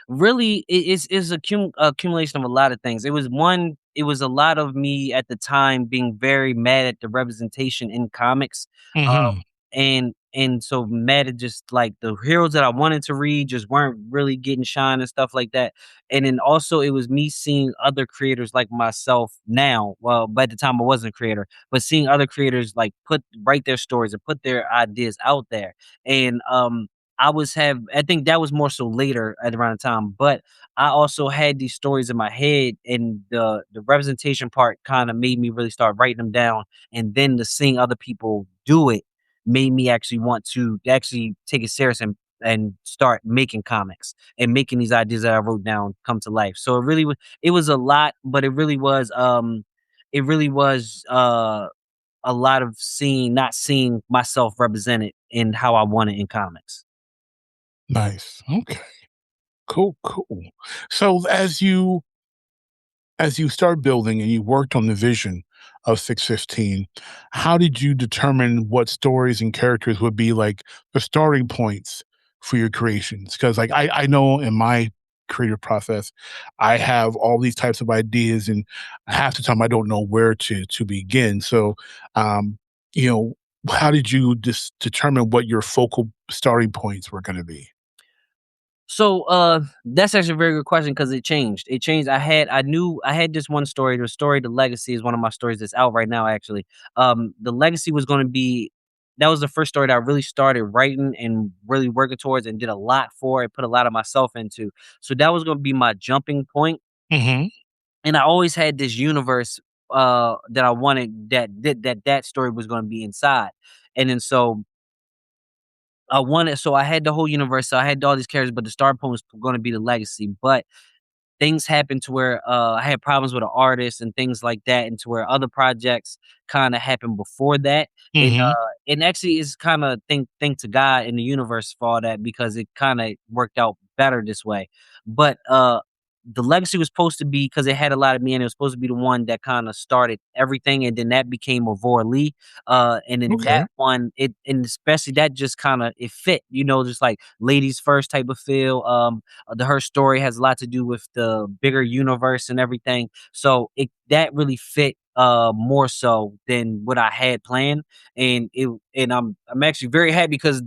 Really, it's accumulation of a lot of things. It was a lot of me at the time being very mad at the representation in comics, Hmm. and so mad at just like the heroes that I wanted to read just weren't really getting shine and stuff like that. And then also it was me seeing other creators like myself now. Well, but at the time I wasn't a creator, but seeing other creators like write their stories and put their ideas out there. And I think that was more so later at around the time, but I also had these stories in my head, and the representation part kind of made me really start writing them down, and then the seeing other people do it made me actually want to actually take it serious and start making comics and making these ideas that I wrote down come to life. So it was a lot, but it really was a lot of not seeing myself represented in how I want it in comics. Nice. Okay. Cool. Cool. So as you start building and you worked on the vision of 615, how did you determine what stories and characters would be like the starting points for your creations? Because like I know in my creative process, I have all these types of ideas, and half the time I don't know where to begin. So, um, you know, how did you just determine what your focal starting points were going to be? So, that's actually a very good question because it changed. It changed. I knew I had this one story. The story, The Legacy, is one of my stories that's out right now, actually. The Legacy was going to be that was the first story that I really started writing and really working towards and did a lot for it, put a lot of myself into. So that was going to be my jumping point. Hmm. And I always had this universe that I wanted that story was going to be inside. And then so I had the whole universe, so I had all these characters, but the start point was gonna be The Legacy, but things happened to where, I had problems with an artist and things like that, and to where other projects kinda happened before that, Hmm. and actually is kinda thank to God and the universe for all that because it kinda worked out better this way, but, the Legacy was supposed to be because it had a lot of me, and it was supposed to be the one that kinda started everything, and then that became Avor Lee, and then that Okay. one, it and especially that just kinda it fit, just like ladies first type of feel, her story has a lot to do with the bigger universe and everything. So it that really fit more so than what I had planned. And I'm actually very happy because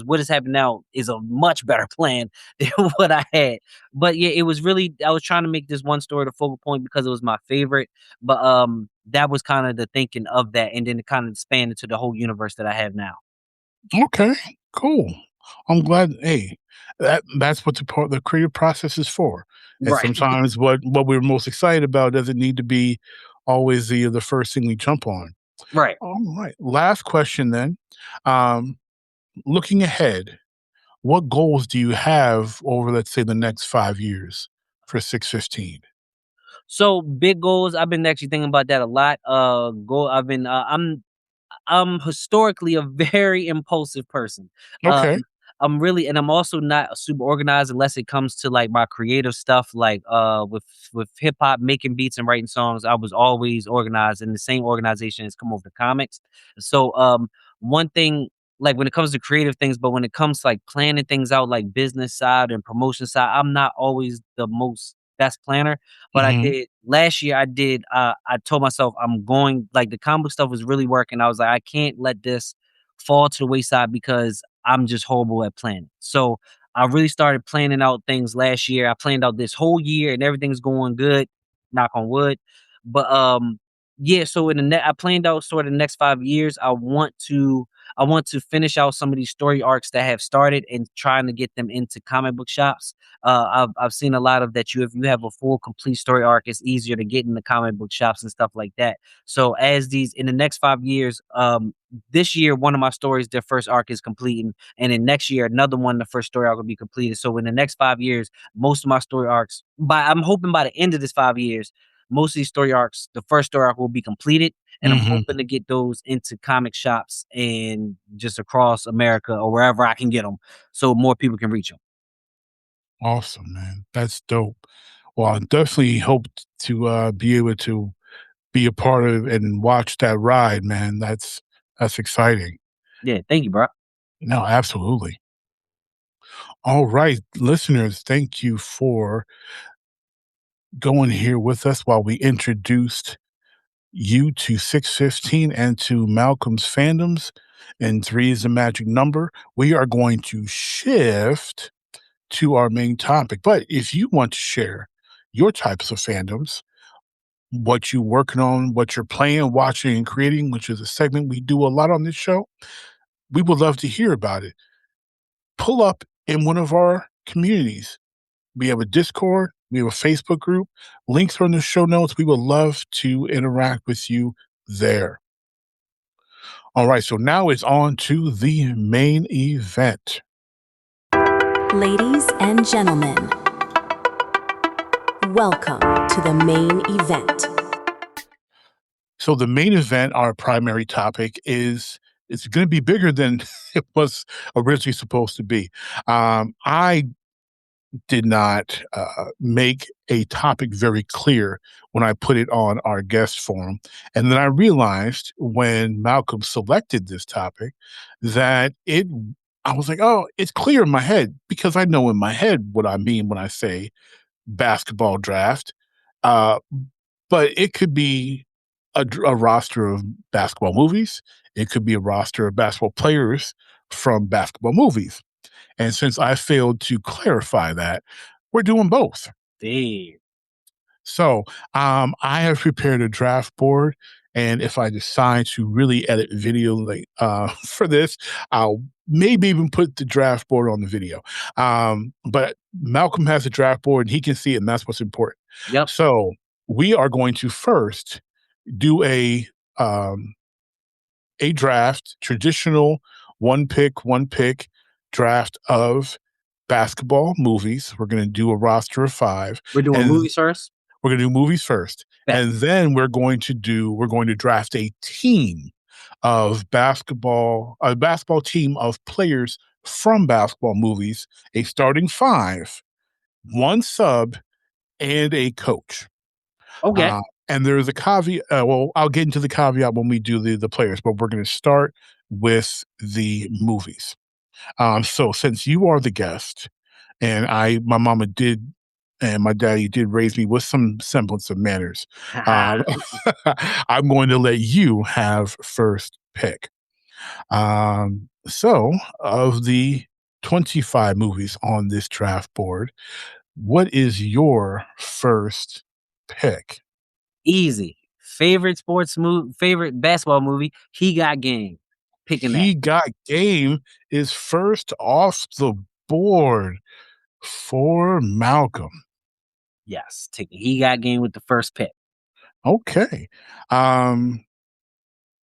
what has happened now is a much better plan than what I had. But yeah, it was really I was trying to make this one story the focal point because it was my favorite. But that was kind of the thinking of that, and then it kind of expanded to the whole universe that I have now. Okay, cool. I'm glad. Hey, that's what the creative process is for. And Right. sometimes what we're most excited about doesn't need to be always the first thing we jump on. Right. All right. Last question then. Um, Looking ahead, what goals do you have over, let's say, the next 5 years for 615? So big goals. I've been actually thinking about that a lot. Go. I've been. I'm historically a very impulsive person. Um, Okay. I'm also not super organized unless it comes to like my creative stuff, like with hip hop, making beats and writing songs. I was always organized, and the same organization has come over to comics. So one thing. like when it comes to creative things, but when it comes to like planning things out, like business side and promotion side, I'm not always the most best planner. But I Mhm. did last year. I told myself I'm going, like the comic book stuff was really working. I was like, I can't let this fall to the wayside because I'm just horrible at planning. So I really started planning out things last year. I planned out this whole year and everything's going good. Knock on wood. But yeah, so I planned out sort of the next 5 years. I want to finish out some of these story arcs that have started and trying to get them into comic book shops. I've seen a lot of that. If you have a full complete story arc, it's easier to get in the comic book shops and stuff like that. So as these in the next 5 years, this year one of my stories, their first arc is completing, and then next year another one, the first story arc will be completed. So in the next 5 years, most of my story arcs, I'm hoping by the end of this 5 years, most of these story arcs, the first story arc will be completed. And I'm Mhm. hoping to get those into comic shops and just across America or wherever I can get them, so more people can reach them. Awesome, man. That's dope. Well, I definitely hope to be able to be a part of and watch that ride, man. That's exciting. Yeah, thank you, bro. No, absolutely. All right, listeners, thank you for going here with us while we introduced you to 615 and to Malcolm's fandoms. And three is the magic number. We are going to shift to our main topic. But if you want to share your types of fandoms, what you're working on, what you're playing, watching, and creating, which is a segment we do a lot on this show, we would love to hear about it. Pull up in one of our communities. We have a Discord, we have a Facebook group. Links are in the show notes. We would love to interact with you there. All right, so now it's on to the main event. Ladies and gentlemen, welcome to the main event. So the main event, our primary topic, is it's going to be bigger than it was originally supposed to be. I did not make a topic very clear when I put it on our guest forum. And then I realized when Malcolm selected this topic that I was like, oh, it's clear in my head because I know in my head what I mean when I say basketball draft. Uh, but it could be a roster of basketball movies. It could be a roster of basketball players from basketball movies. And since I failed to clarify that, we're doing both. Damn. So I have prepared a draft board. And if I decide to really edit video like for this, I'll maybe even put the draft board on the video. But Malcolm has a draft board and he can see it, and that's what's important. Yep. So we are going to first do a draft, traditional one pick draft of basketball movies. We're going to do a roster of 5. We're doing And movies first. We're going to do movies first. Bet. And then we're going to draft a team of a basketball team of players from basketball movies, a starting 5, 1 sub, and a coach. Okay. And there's a caveat. Well, I'll get into the caveat when we do the players, but we're going to start with the movies. So since you are the guest, and my mama did, and my daddy did raise me with some semblance of manners, I'm going to let you have first pick. So of the 25 movies on this draft board, what is your first pick? Easy. Favorite favorite basketball movie, He Got Game. Picking that. He Got Game is first off the board for Malcolm. Yes, taking He Got Game with the first pick. Okay.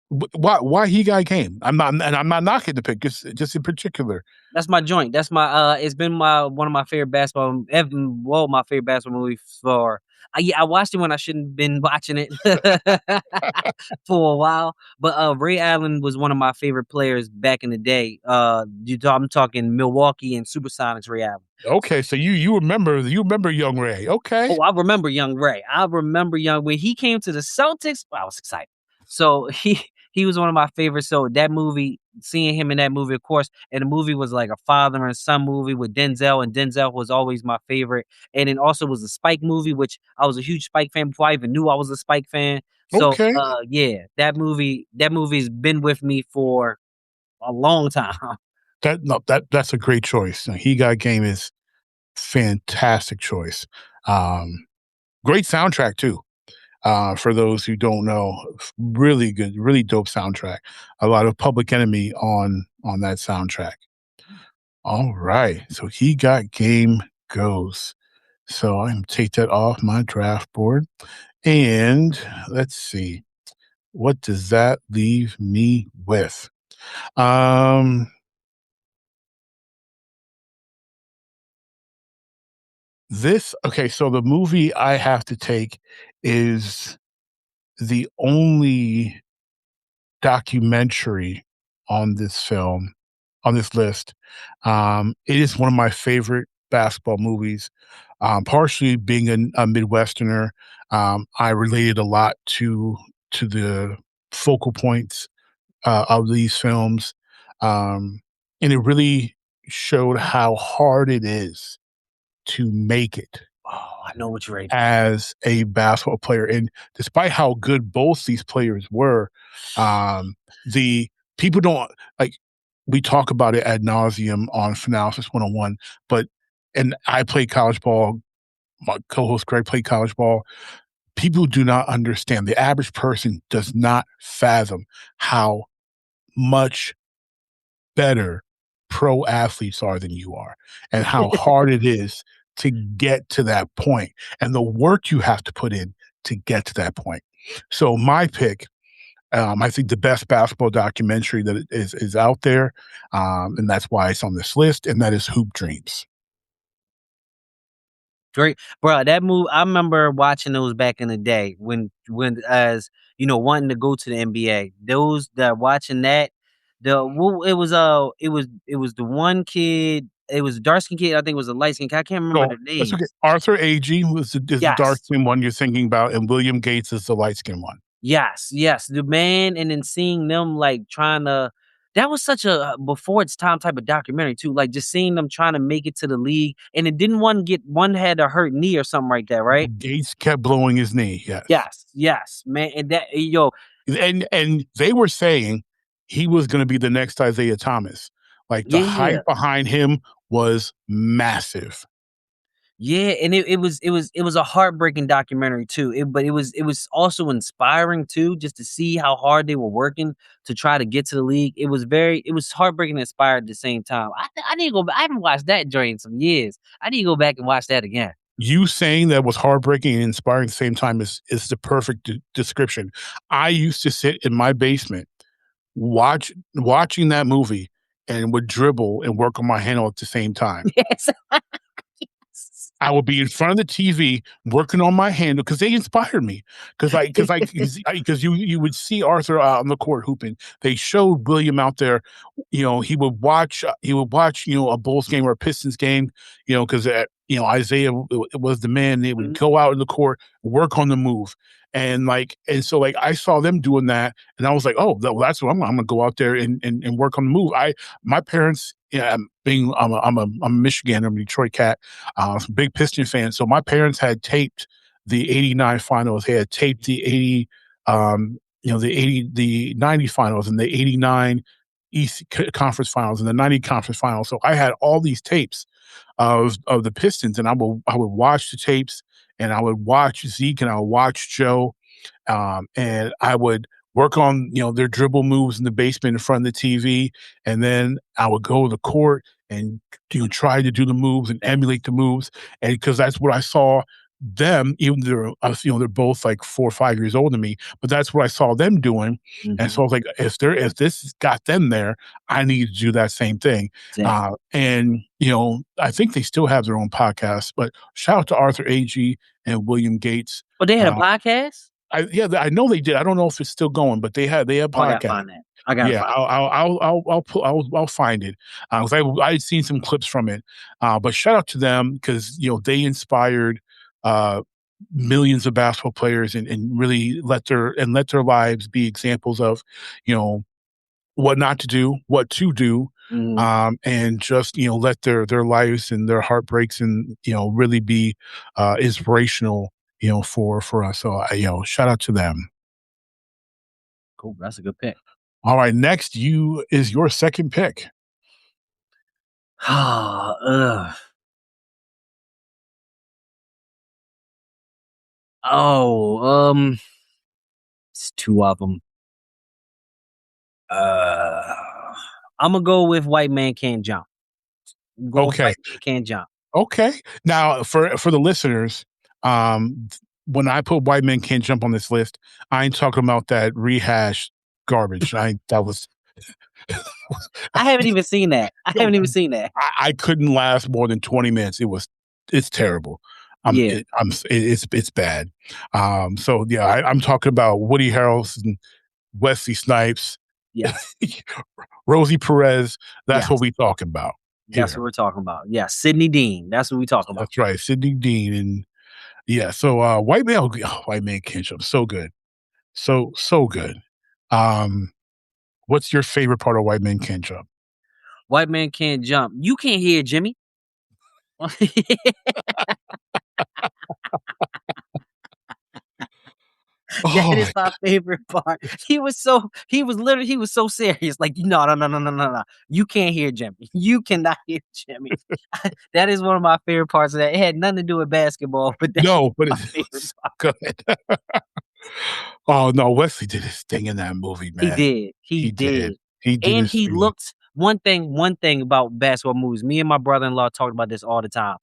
Why He Got Game? I'm not knocking the pick, just in particular. That's my joint. That's my it's been one of my favorite basketball my favorite basketball movies for I watched it when I shouldn't have been watching it for a while. But Ray Allen was one of my favorite players back in the day. I'm talking Milwaukee and Supersonics Ray Allen. Okay, so you remember young Ray. Okay. Oh, I remember young Ray. When he came to the Celtics, I was excited. So he he was one of my favorites. So that movie, seeing him in that movie, of course, and the movie was like a father and son movie with Denzel, and Denzel was always my favorite. And it also was a Spike movie, which I was a huge Spike fan before I even knew I was a Spike fan. So Okay. yeah, that movie's been with me for a long time. That's a great choice. He Got Game is fantastic choice. Great soundtrack too. For those who don't know, really good, really dope soundtrack. A lot of Public Enemy on that soundtrack. All right, so He Got Game goes. So I'm gonna take that off my draft board, and let's see, what does that leave me with? Okay, so the movie I have to take is the only documentary on this list. It is one of my favorite basketball movies. Partially being a Midwesterner, I related a lot to the focal points of these films, and it really showed how hard it is to make it Oh, I know what you're ready. as a basketball player. And despite how good both these players were, the people don't like, we talk about it ad nauseum on Finalysis 101, and I played college ball. My co-host Greg played college ball. People do not understand. The average person does not fathom how much better pro athletes are than you are, and how hard it is to get to that point, and the work you have to put in to get to that point. So my pick, I think the best basketball documentary that is out there, and that's why it's on this list, and that is Hoop Dreams. Great, bro. That movie, I remember watching those back in the day when as wanting to go to the NBA. Those that watching that, it was the one kid. It was a dark skin kid. I think it was a light skin kid. I can't remember So their that's okay. names. Arthur Agee is the dark Yes, skin one you're thinking about, and William Gates is the light skin one. yes. The man, and then seeing them like trying to. That was such a before its time type of documentary too. Like just seeing them trying to make it to the league, and it didn't one had a hurt knee or something like that, right? Gates kept blowing his knee. Yes. Yes, man, and that And they were saying he was going to be the next Isaiah Thomas. Like the yeah, hype behind him was massive. yeah, and it was a heartbreaking documentary too. But it was also inspiring too, just to see how hard they were working to try to get to the league. It was heartbreaking and inspired at the same time. I need to go. I haven't watched that joint in some years. I need to go back and watch that again. You saying that was heartbreaking and inspiring at the same time is the perfect description. I used to sit in my basement watching that movie and would dribble and work on my handle at the same time. Yes. Yes. I would be in front of the TV working on my handle because they inspired me. Because you would see Arthur out on the court hooping. They showed William out there. He would watch a Bulls game or a Pistons game. Because Isaiah was the man. They would Mhm. go out in the court, work on the move, and so I saw them doing that, and I was like, oh, that's what I'm gonna go out there and work on the move. My parents. Yeah, I'm a Michigan, I'm a Detroit cat, I'm a big Piston fan. So my parents had taped the '89 finals. They had taped the the 90 finals and the '89 East Conference finals and the '90 Conference finals. So I had all these tapes of the Pistons, and I would watch the tapes, and I would watch Zeke, and I would watch Joe, and I would work on their dribble moves in the basement in front of the TV, and then I would go to the court and try to do the moves and emulate the moves, and because that's what I saw them, even though they're both like 4 or 5 years older than me, but that's what I saw them doing, and so I was like, if this got them there, I need to do that same thing. Exactly. And I think they still have their own podcast, but shout out to Arthur Agee and William Gates. But they had a podcast. I know they did. I don't know if it's still going, but they have Oh, I gotta podcast. find that. I gotta Yeah, find. I'll find it. 'Cause I'd seen some clips from it. But shout out to them because they inspired millions of basketball players and really let their lives be examples of, what not to do, what to do, and just let their lives and their heartbreaks and really be inspirational for us. So shout out to them. Cool. That's a good pick. All right, next is your second pick. Ugh. It's two of them. I'm gonna go with White Man Can't Jump. Okay. White Man Can't Jump. Okay. Now, for the listeners, when I put White Men Can't Jump on this list, I ain't talking about that rehash garbage. That was. I haven't even seen that. I couldn't last more than 20 minutes. It's terrible. It's bad. So yeah, I'm talking about Woody Harrelson, Wesley Snipes, Yes. Rosie Perez. That's Yes. what we talking about. That's what we're talking about. Yeah, Sidney Dean. That's what we talking about. That's right, Sidney Dean, and yeah. So White Man Can't Jump, so good, so good. What's your favorite part of White Man Can't Jump? White Man Can't Jump. You can't hear Jimmy. That is my favorite part. He was so serious. Like, no. You can't hear Jimmy. You cannot hear Jimmy. That is one of my favorite parts of that. It had nothing to do with basketball, but it's good. Oh no, Wesley did his thing in that movie, man. He did. And he looked one thing about basketball movies. Me and my brother-in-law talked about this all the time.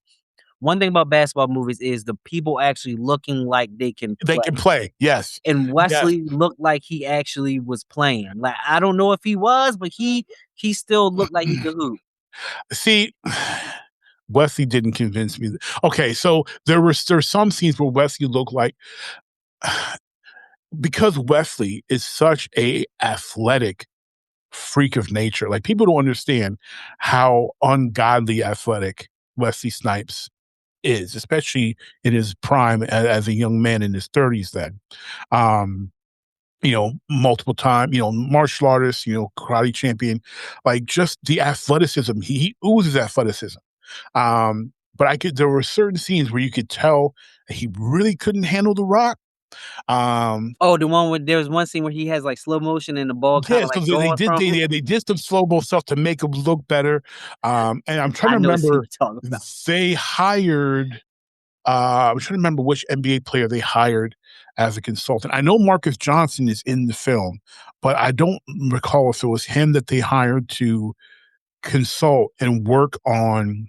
One thing about basketball movies is the people actually looking like they can play. They can play, yes. And Wesley looked like he actually was playing. Like, I don't know if he was, but he still looked like he could hoop. See, Wesley didn't convince me. Okay, so there's some scenes where Wesley looked like, because Wesley is such a athletic freak of nature. Like, people don't understand how ungodly athletic Wesley Snipes is, especially in his prime as a young man in his 30s then. Multiple time, martial artist, karate champion, like just the athleticism. He oozes athleticism. But there were certain scenes where you could tell he really couldn't handle the rock. The one where there was one scene where he has like slow motion and the ball kind of like going from him. They did some slow mo stuff to make him look better. And I'm trying to remember, they hired. I'm trying to remember which NBA player they hired as a consultant. I know Marcus Johnson is in the film, but I don't recall if it was him that they hired to consult and work on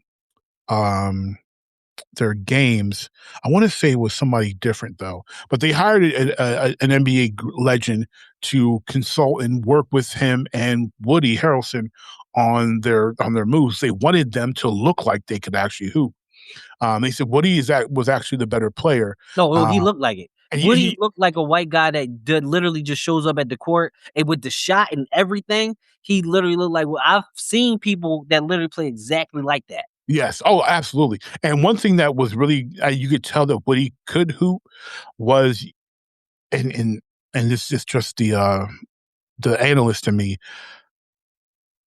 their games. I want to say it was somebody different though, but they hired an NBA legend to consult and work with him and Woody Harrelson on their moves. They wanted them to look like they could actually hoop. They said Woody was actually the better player. No, he looked like it. Woody looked like a white guy that literally just shows up at the court, and with the shot and everything, he literally looked like. Well, I've seen people that literally play exactly like that. Yes. Oh, absolutely. And one thing that was really, you could tell that Woody could hoop was, and this is just the analyst in me,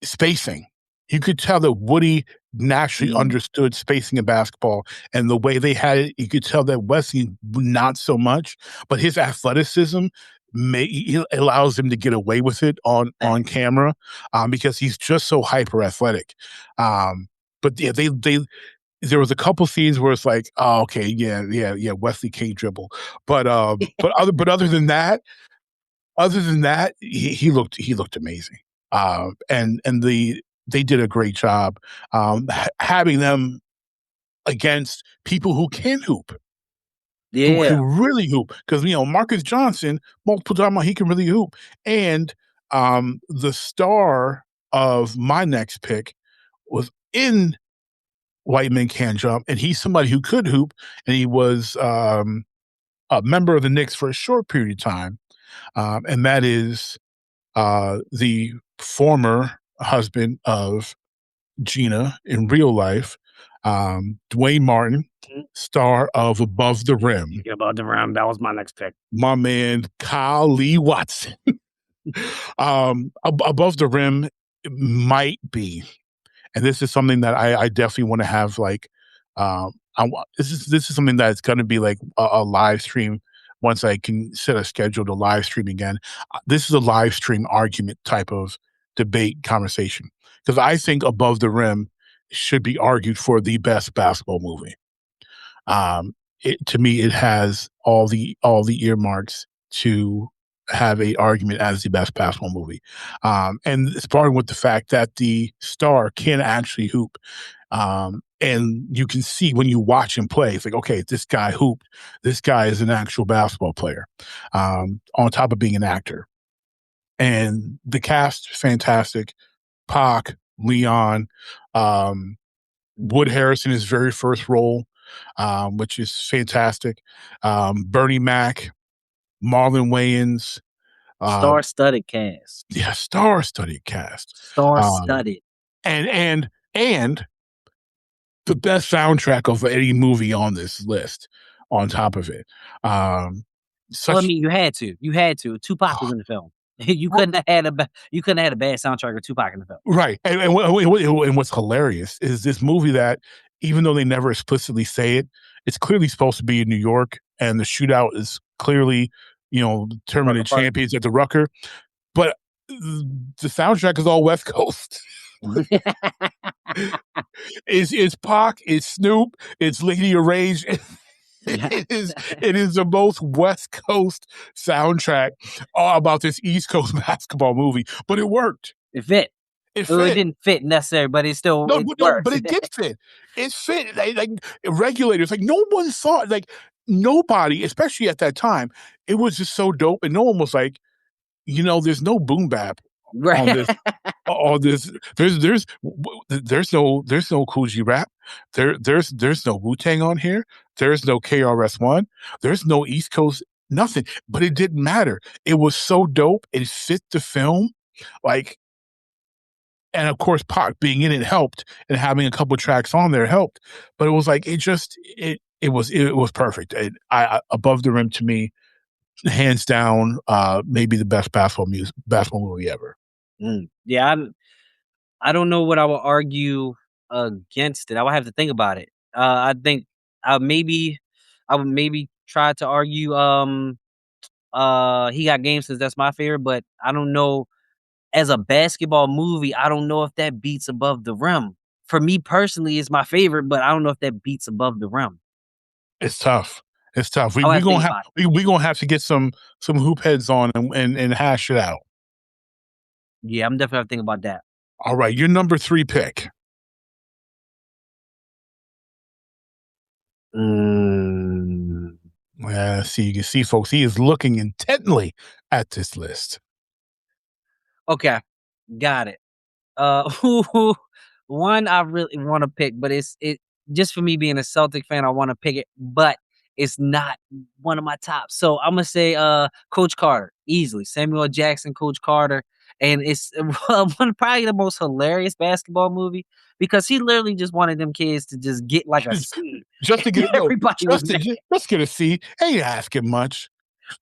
spacing. You could tell that Woody naturally understood spacing in basketball, and the way they had it, you could tell that Wesley not so much, but his athleticism allows him to get away with it on camera, because he's just so hyper athletic. But yeah, there was a couple scenes where it's like, oh, okay, yeah, Wesley can't dribble, but other than that, he looked amazing. And they did a great job having them against people who can hoop. Who can really hoop. Because, Marcus Johnson, multiple times, he can really hoop. And the star of my next pick was in White Men Can't Jump, and he's somebody who could hoop, and he was a member of the Knicks for a short period of time. And that is the former husband of Gina in real life, Dwayne Martin, star of Above the Rim, Above the Rim. That was my next pick. my man Kyle Lee Watson. Above the Rim might be, and this is something that I definitely want to have like. This is something that's going to be like a live stream once I can set a schedule to live stream again. This is a live stream argument type of debate conversation because I think Above the Rim should be argued for the best basketball movie. To me, it has all the earmarks to have a argument as the best basketball movie, and starting with the fact that the star can actually hoop. And you can see when you watch him play, it's like, okay, this guy hooped. This guy is an actual basketball player, on top of being an actor. And the cast, fantastic. Pac, Leon, Wood Harrison, his very first role, which is fantastic. Bernie Mac, Marlon Wayans. Star-studded cast. Yeah, star-studded cast. Star-studded. And the best soundtrack of any movie on this list on top of it. Well, I mean, you had to. Tupac was in the film. You couldn't have had a bad soundtrack with Tupac in the film. Right. And what's hilarious is this movie that, even though they never explicitly say it, it's clearly supposed to be in New York, and the shootout is clearly, tournament champions at the Rucker. But the soundtrack is all West Coast. It's Pac, it's Snoop, it's Lady of Rage. It is the most West Coast soundtrack all about this East Coast basketball movie, but it worked. It fit. It didn't fit necessarily, but it still but it did fit. It fit. Like regulators, like no one saw it. Like nobody, especially at that time, it was just so dope, and no one was like, there's no boom bap. Right. All this, there's no Cool G rap. There's no Wu-Tang on here. There's no KRS-One. There's no East Coast, nothing. But it didn't matter. It was so dope. It fit the film, like, and of course, Pac being in it helped, and having a couple tracks on there helped. But it was like it was perfect. Above the Rim to me, hands down, maybe the best basketball movie ever. Yeah, I don't know what I would argue against it. I would have to think about it. I think I would maybe try to argue He Got Game, since that's my favorite, but I don't know, as a basketball movie, I don't know if that beats Above the Rim. For me personally, it's my favorite, but I don't know if that beats Above the Rim. It's tough. It's tough. We're gonna have to get some hoop heads on and hash it out. Yeah, I'm definitely thinking about that. All right, your number 3 pick. See, you can see, folks, he is looking intently at this list. Okay, got it. One I really want to pick, but it just for me being a Celtic fan, I want to pick it, but it's not one of my tops. So I'm gonna say Coach Carter, easily. Samuel Jackson, Coach Carter. And it's probably the most hilarious basketball movie, because he literally just wanted them kids to just get like a C. Just to get everybody just get a C. Ain't asking much.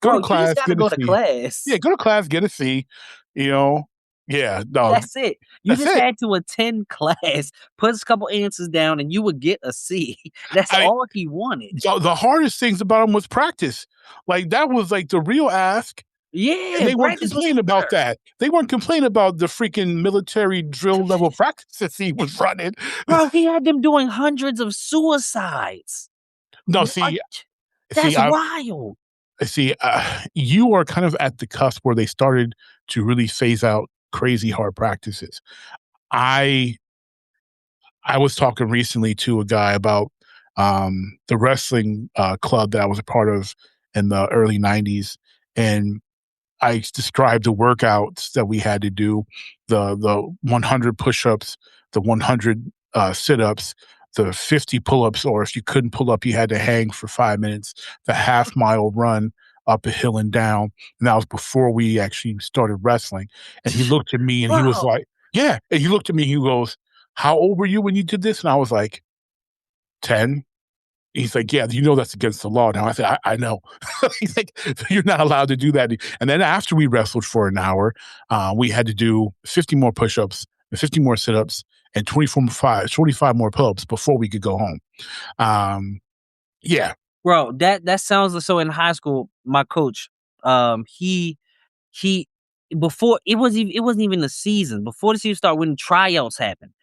Go to class, get a C. Class. Yeah, go to class, get a C. Yeah, no. That's it. You had to attend class, put a couple answers down, and you would get a C. That's all he wanted. The hardest things about him was practice. Like, that was like the real ask. Yeah, and they weren't complaining about that. They weren't complaining about the freaking military drill level practices he was running. Bro, he had them doing hundreds of suicides. No, that's wild. You are kind of at the cusp where they started to really phase out crazy hard practices. I was talking recently to a guy about the wrestling club that I was a part of in the early 90s, and I described the workouts that we had to do, the 100 push-ups, the 100 sit-ups, the 50 pull-ups, or if you couldn't pull up, you had to hang for 5 minutes, the half-mile run up a hill and down. And that was before we actually started wrestling. And he looked at me and he was like, yeah. And he looked at me and he goes, how old were you when you did this? And I was like, 10. He's like, yeah, you know that's against the law now. I said, I know. He's like, you're not allowed to do that. And then after we wrestled for an hour, we had to do 50 more push-ups, 50 more sit-ups, and 25 more pull-ups before we could go home. Yeah. Bro, that sounds so. In high school, my coach, he before it wasn't even the season. Before the season started, when tryouts happened,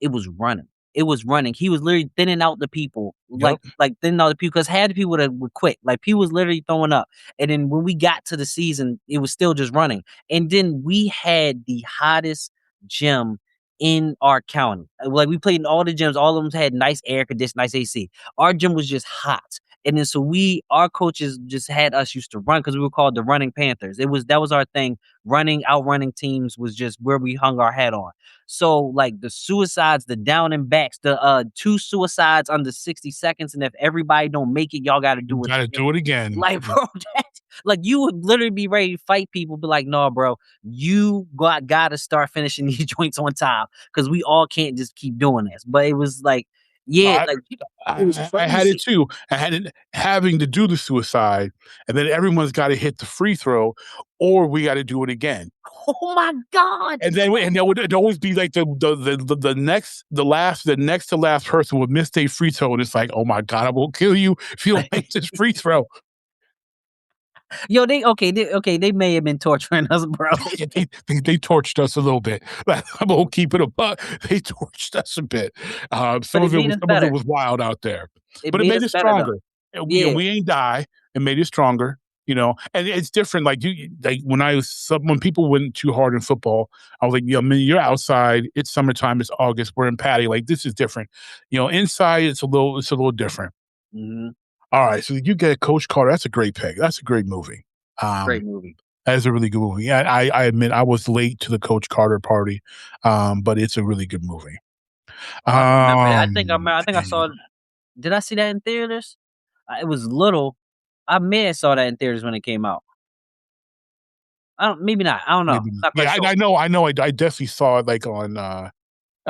it was running. It was running. He was literally thinning out the people, like thinning out the people, because half the people that would quit. Like, people was literally throwing up. And then when we got to the season, it was still just running. And then we had the hottest gym in our county. Like, we played in all the gyms. All of them had nice air conditioning, nice AC. Our gym was just hot. And then so our coaches just had us used to run, because we were called the Running Panthers. That was our thing. Outrunning teams was just where we hung our hat on. So, like, the suicides, the down and backs, the 2 suicides under 60 seconds, and if everybody don't make it, y'all got to do it. Got to do it again. Like, bro, like, you would literally be ready to fight people, be like, no, bro, you got to start finishing these joints on time, because we all can't just keep doing this. But it was like, yeah, I had it too. I had it having to do the suicide, and then everyone's got to hit the free throw, or we got to do it again. Oh my God! And then it'd always be like the next to last person would miss their free throw, and it's like, oh my God, I will kill you if you don't make this free throw. Yo, they may have been torturing us, bro. they torched us a little bit. I won't keep it above. They torched us a bit. Some of it was wild out there, but it made us stronger. We ain't die. It made us stronger. And it's different. Like when people went too hard in football, I was like, you're outside. It's summertime. It's August. We're in patio. Like, this is different. Inside it's a little different. Mm-hmm. All right, so you get Coach Carter. That's a great pick. That's a great movie. Great movie. That is a really good movie. Yeah, I admit I was late to the Coach Carter party, but it's a really good movie. I think I saw. Did I see that in theaters? It was little. I may have saw that in theaters when it came out. Maybe not. I don't know. I know. I definitely saw it like on. I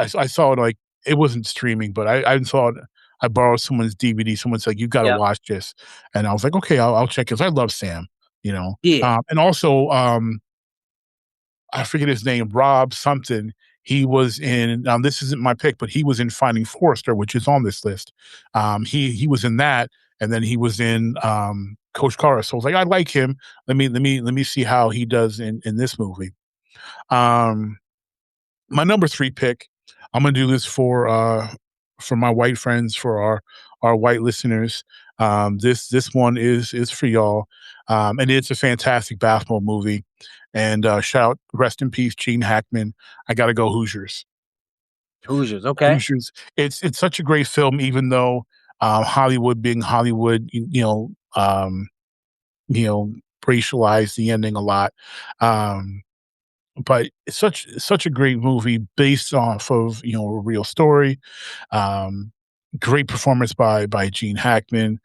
saw it like it wasn't streaming, but I saw it. I borrowed someone's DVD. Someone's like, "You got to watch this," and I was like, "Okay, I'll check it." I love Sam, Yeah. And also, I forget his name, Rob something. He was in. This isn't my pick, but he was in Finding Forrester, which is on this list. He was in that, and then he was in Coach Carter. So I was like, I like him. Let me see how he does in this movie. My number 3 pick. I'm gonna do this for my white friends, for our white listeners. This one is for y'all. And it's a fantastic basketball movie. And rest in peace, Gene Hackman. I gotta go Hoosiers. Hoosiers, okay. Hoosiers. It's such a great film, even though Hollywood being Hollywood, racialized the ending a lot. But it's such a great movie based off of a real story. Great performance by Gene Hackman,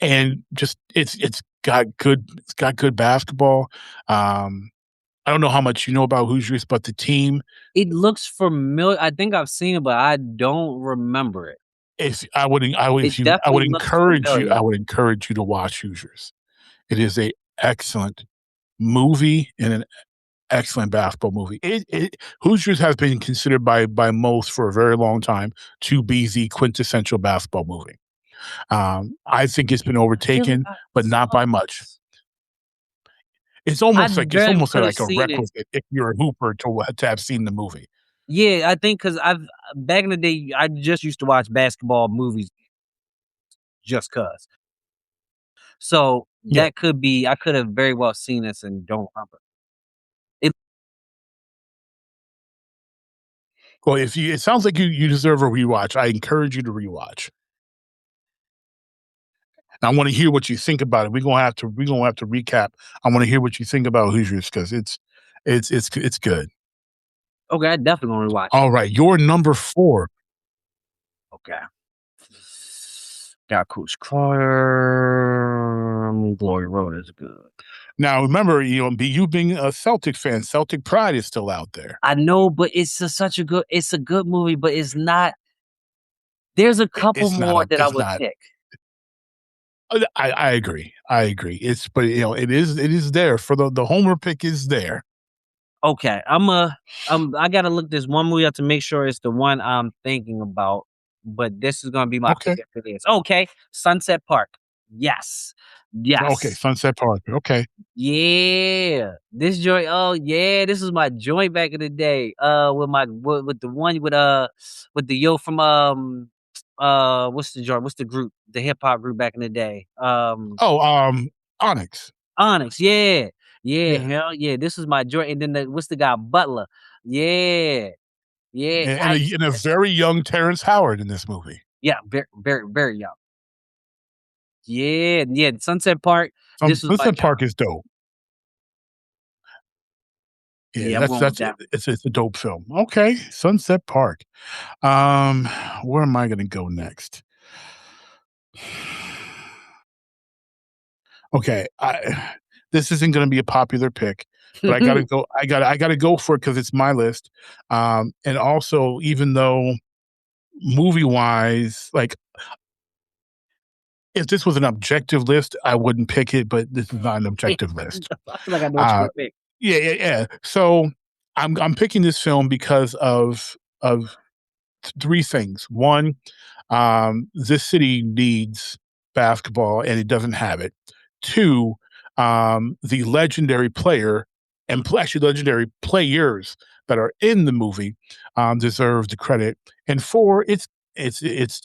and just it's got good basketball. I don't know how much you know about Hoosiers, but the team. It looks familiar. I think I've seen it, but I don't remember it. I would encourage you to watch Hoosiers. It is a excellent movie and an excellent basketball movie. Hoosiers has been considered by most for a very long time to be the quintessential basketball movie. I think it's been overtaken, but not by much. It's almost like a requisite if you're a hooper to have seen the movie. Yeah, I think because back in the day, I just used to watch basketball movies just cause. So that could be, I could have very well seen this and don't remember. Well, it sounds like you deserve a rewatch. I encourage you to rewatch. I want to hear what you think about it. We're gonna have to recap. I want to hear what you think about Hoosiers because it's good. Okay, I definitely gonna rewatch. All right, your number 4. Okay. Got Coach Carter. Glory Road is good. Now remember, you being a Celtic fan, Celtic pride is still out there. I know, but it's a good movie, but it's not. There's a couple It's not more up. that I It's would not. pick. I agree. I agree. But it is there for the homer pick is there. Okay, I gotta look this one movie up to make sure it's the one I'm thinking about. But this is gonna be my Okay. pick if it is. Okay, Sunset Park. Yes, Okay. yes, Sunset Park. Okay. yeah. This joint. Oh yeah, this was my joint back in the day. With the one with the yo from what's the joint? What's the group? The hip hop group back in the day. Oh, Onyx. Onyx, yeah. Yeah, Yeah. hell yeah. This was my joint. And then what's the guy? Butler. Yeah. Yeah. And a very young Terrence Howard in this movie. Yeah, very, very, very young. Yeah, yeah. Sunset Park. This was my Sunset joint. Park is dope. Yeah, Yeah, I'm going with that. it's a dope film. Okay, Sunset Park. Where am I gonna go next? Okay, this isn't gonna be a popular pick, but I gotta go. I gotta go for it because it's my list. And also, even though movie wise, like if this was an objective list, I wouldn't pick it. But this is not an objective list. I feel like I know what you're gonna pick. Yeah. So I'm picking this film because of three things. One, this city needs basketball and it doesn't have it. Two, the legendary player and actually legendary players that are in the movie deserve the credit. And four, it's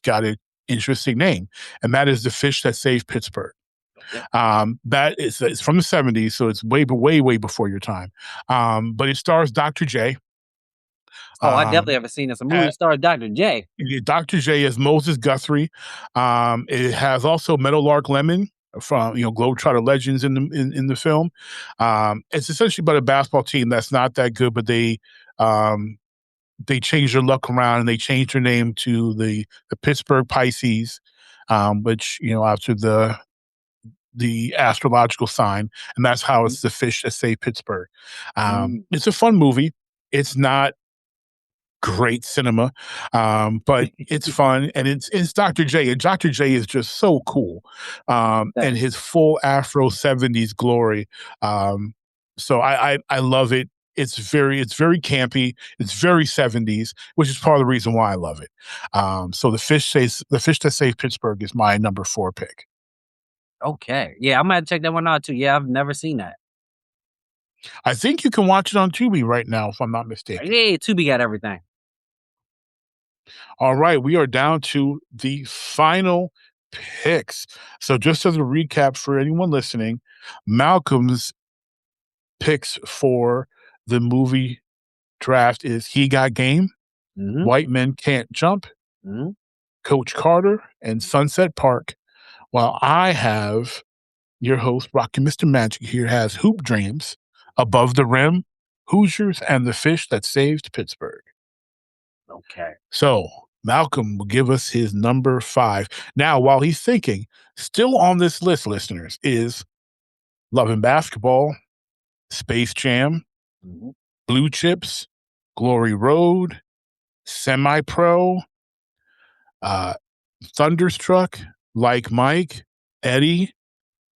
got an interesting name, and that is the fish that saved Pittsburgh. That is it's from the 70s, so it's way before your time. But it stars Dr. J. Oh, I definitely Um, haven't seen this. A movie star Dr. J. Dr. J is Moses Guthrie. It has also Meadowlark Lemon from Globetrotter Legends in the film. It's essentially about a basketball team that's not that good, but they changed their luck around and they changed their name to the Pittsburgh Pisces, which after the astrological sign, and that's how it's the fish that saved Pittsburgh. It's a fun movie. It's not great cinema, but it's fun, and it's Dr. J, and Dr. J is just so cool, and his full Afro 70s glory. So I love it. It's very campy. It's very 70s, which is part of the reason why I love it. So the fish that saved Pittsburgh is my number 4 pick. Okay. Yeah, I might check that one out too. Yeah, I've never seen that. I think you can watch it on Tubi right now, if I'm not mistaken. Yeah, Tubi got everything. All right, we are down to the final picks. So just as a recap for anyone listening, Malcolm's picks for the movie draft is He Got Game, White Men Can't Jump, Coach Carter, and Sunset Park. While I have your host, RockinMrMagic, here has Hoop Dreams, Above the Rim, Hoosiers, and the Fish That Saved Pittsburgh. Okay. So Malcolm will give us his number 5. Now, while he's thinking, still on this list, listeners, is Love and Basketball, Space Jam, Blue Chips, Glory Road, Semi-Pro, Thunderstruck, Like Mike, Eddie,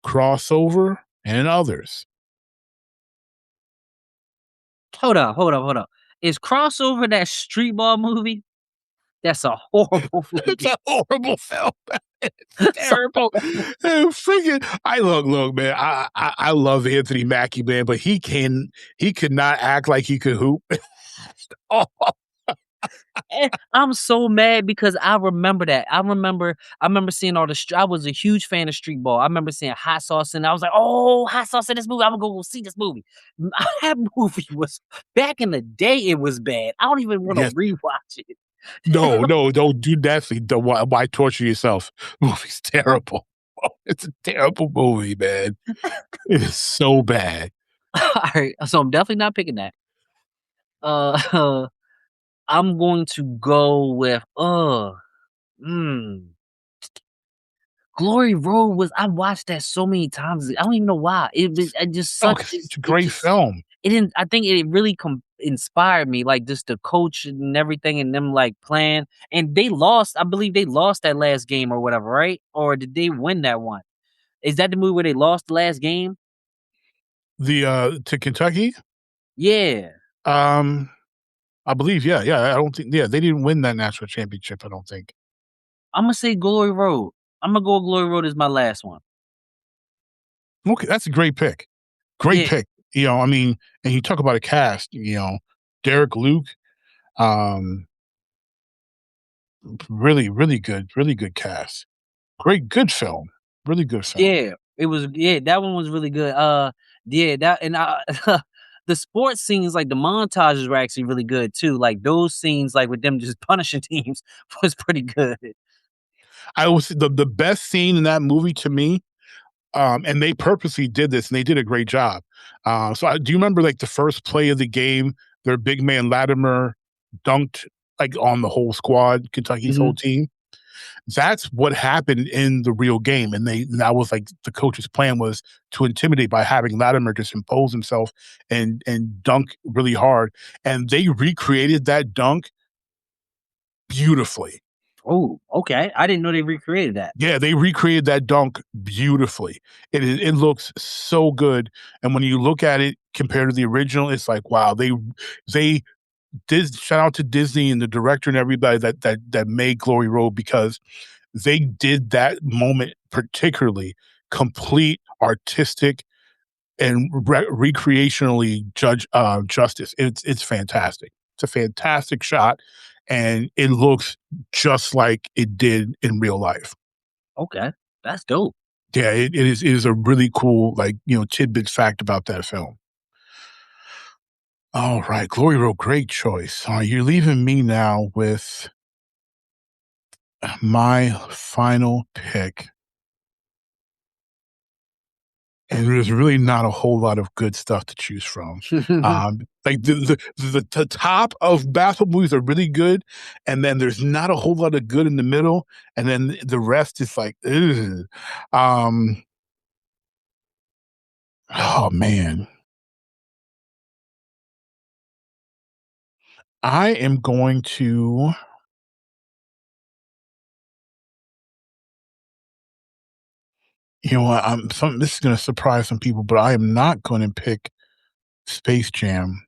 Crossover, and others. Hold up. Is Crossover that street ball movie? That's a horrible movie. It's a horrible film. It's terrible. Look, man. I love Anthony Mackie, man, but he could not act like he could hoop. Oh, I'm so mad because I remember that. I remember seeing all the. I was a huge fan of street ball. I remember seeing Hot Sauce, and I was like, "Oh, Hot Sauce in this movie! I'm gonna go see this movie." That movie was back in the day. It was bad. I don't even want to rewatch it. No, don't do that. Why torture yourself? The movie's terrible. It's a terrible movie, man. It is so bad. All right, so I'm definitely not picking that. I'm going to go with Glory Road was. I watched that so many times. I don't even know why. It just such. It's a great film. It didn't. I think it really inspired me, like just the coach and everything, and them like playing. And they lost. I believe they lost that last game or whatever, right? Or did they win that one? Is that the movie where they lost the last game? To Kentucky? Yeah. I believe, yeah. I don't think, they didn't win that national championship, I don't think. I'm gonna say Glory Road. I'm gonna go Glory Road as my last one. Okay, that's a great pick. Great Yeah. pick. I mean, and you talk about a cast, Derek Luke, really, really good cast. Good film. Really good film. Yeah, it was. Yeah, that one was really good. Yeah, that and the sports scenes, like the montages, were actually really good too. Like those scenes, like with them just punishing teams, was pretty good. I was the best scene in that movie to me, and they purposely did this, and they did a great job. Do you remember like the first play of the game? Their big man Latimer dunked like on the whole squad, Kentucky's whole team. That's what happened in the real game, and that was like the coach's plan was to intimidate by having Latimer just impose himself and dunk really hard, and they recreated that dunk beautifully. Oh, okay. I didn't know they recreated that. Yeah, they recreated that dunk beautifully. It looks so good, and when you look at it compared to the original, it's like wow. They did shout out to Disney and the director and everybody that made Glory Road, because they did that moment particularly complete artistic and recreationally justice. It's fantastic. It's a fantastic shot, and it looks just like it did in real life. Okay, that's dope. Yeah, it is a really cool tidbit fact about that film. All right, Glory Road, great choice. You're leaving me now with my final pick. And there's really not a whole lot of good stuff to choose from. Like the top of basketball movies are really good, and then there's not a whole lot of good in the middle, and then the rest is like, ugh. Oh man. I am going to what? This is going to surprise some people, but I am not going to pick Space Jam.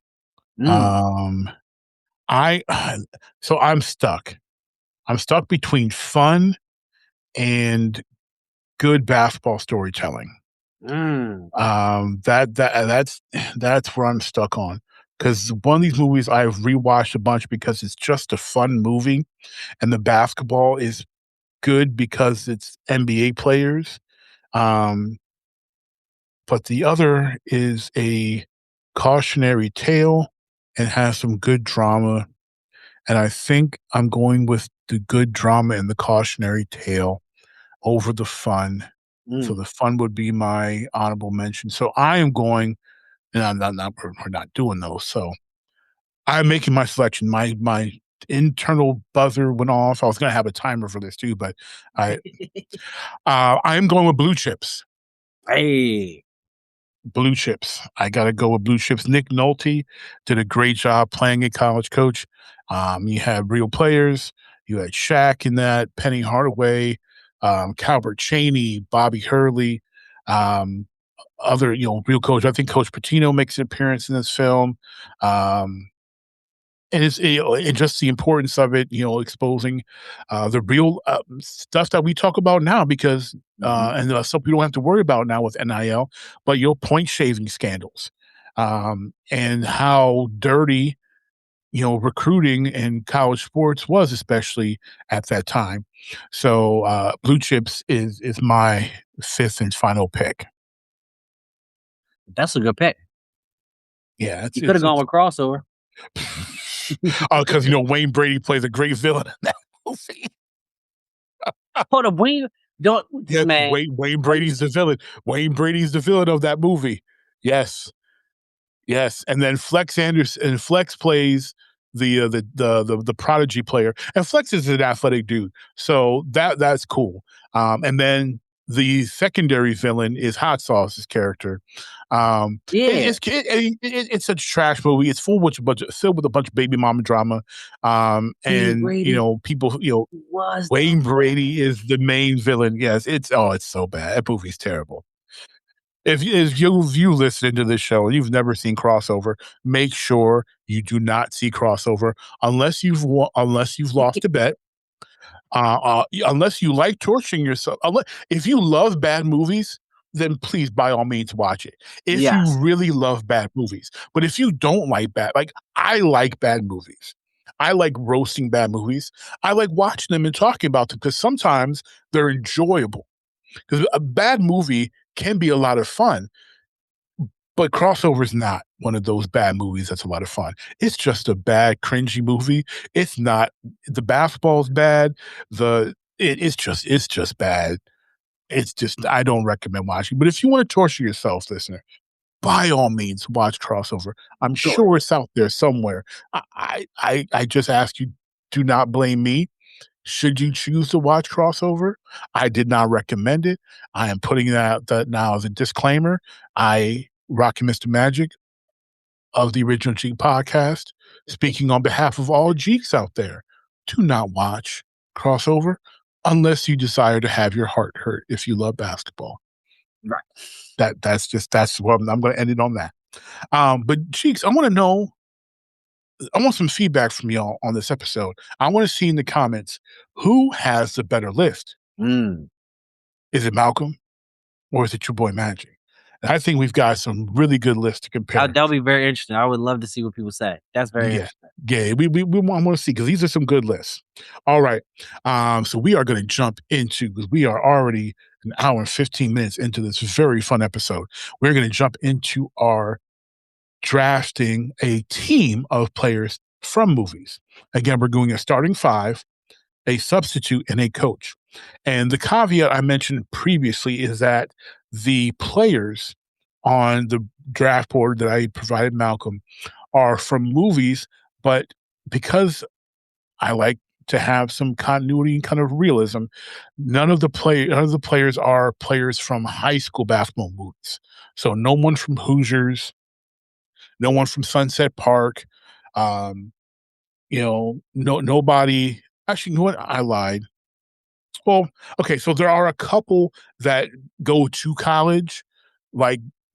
I so I'm stuck. I'm stuck between fun and good basketball storytelling. That's where I'm stuck on, because one of these movies I've rewatched a bunch because it's just a fun movie, and the basketball is good because it's NBA players. But the other is a cautionary tale and has some good drama. And I think I'm going with the good drama and the cautionary tale over the fun. So the fun would be my honorable mention. So I am going, and we're not doing those. So I'm making my selection. My internal buzzer went off. I was going to have a timer for this too, but I am going with Blue Chips. Hey. Blue Chips. I got to go with Blue Chips. Nick Nolte did a great job playing a college coach. You had real players. You had Shaq in that, Penny Hardaway, Calbert Chaney, Bobby Hurley, other, real coach. I think Coach Pitino makes an appearance in this film. And it's just the importance of it, exposing the real stuff that we talk about now, because and stuff we don't have to worry about now with NIL, but point shaving scandals, and how dirty recruiting in college sports was, especially at that time. So Blue Chips is my fifth and final pick. That's a good pick. Yeah, you could have gone with crossover. Because Wayne Brady plays a great villain in that movie. Hold up, Wayne. Don't, man. Wayne Brady's the villain. Wayne Brady's the villain of that movie. Yes. And then Flex Anderson and Flex plays the prodigy player, and Flex is an athletic dude, so that's cool. And then the secondary villain is Hot Sauce's character. Yeah. It's a trash movie. It's filled with a bunch of baby mama drama. And Brady people, was Wayne Brady is the main villain. Yes, it's so bad. That movie's terrible. If you listen to this show and you've never seen Crossover, make sure you do not see Crossover unless you've lost a bet. Unless you like torturing yourself. If you love bad movies, then please, by all means, watch it. If Yes. you really love bad movies, but if you don't like I like bad movies. I like roasting bad movies. I like watching them and talking about them because sometimes they're enjoyable. Because a bad movie can be a lot of fun, but Crossover is not one of those bad movies that's a lot of fun. It's just a bad, cringy movie. It's not. The basketball's bad. It's just bad. It's just, I don't recommend watching. But if you want to torture yourself, listener, by all means, watch Crossover. I'm sure it's out there somewhere. I just ask you, do not blame me. Should you choose to watch Crossover, I did not recommend it. I am putting that now as a disclaimer. Rocky Mr. Magic of the original Jeek podcast, speaking on behalf of all Jeeks out there, do not watch Crossover unless you desire to have your heart hurt if you love basketball. Right. That's what I'm going to end it on that. But Jeeks, I want some feedback from y'all on this episode. I want to see in the comments who has the better list. Is it Malcolm or is it your boy Magic? And I think we've got some really good lists to compare. That'll be very interesting. I would love to see what people say. That's very interesting. Yeah, we want to see because these are some good lists. All right. So we are going to jump into, because we are already an hour and 15 minutes into this very fun episode. We're going to jump into our drafting a team of players from movies. Again, we're doing a starting five, a substitute, and a coach. And the caveat I mentioned previously is that the players on the draft board that I provided Malcolm are from movies, but because I like to have some continuity and kind of realism, none of the players are players from high school basketball movies. So no one from Hoosiers, no one from Sunset Park, nobody. Actually, you know what? I lied. Well, okay, so there are a couple that go to college,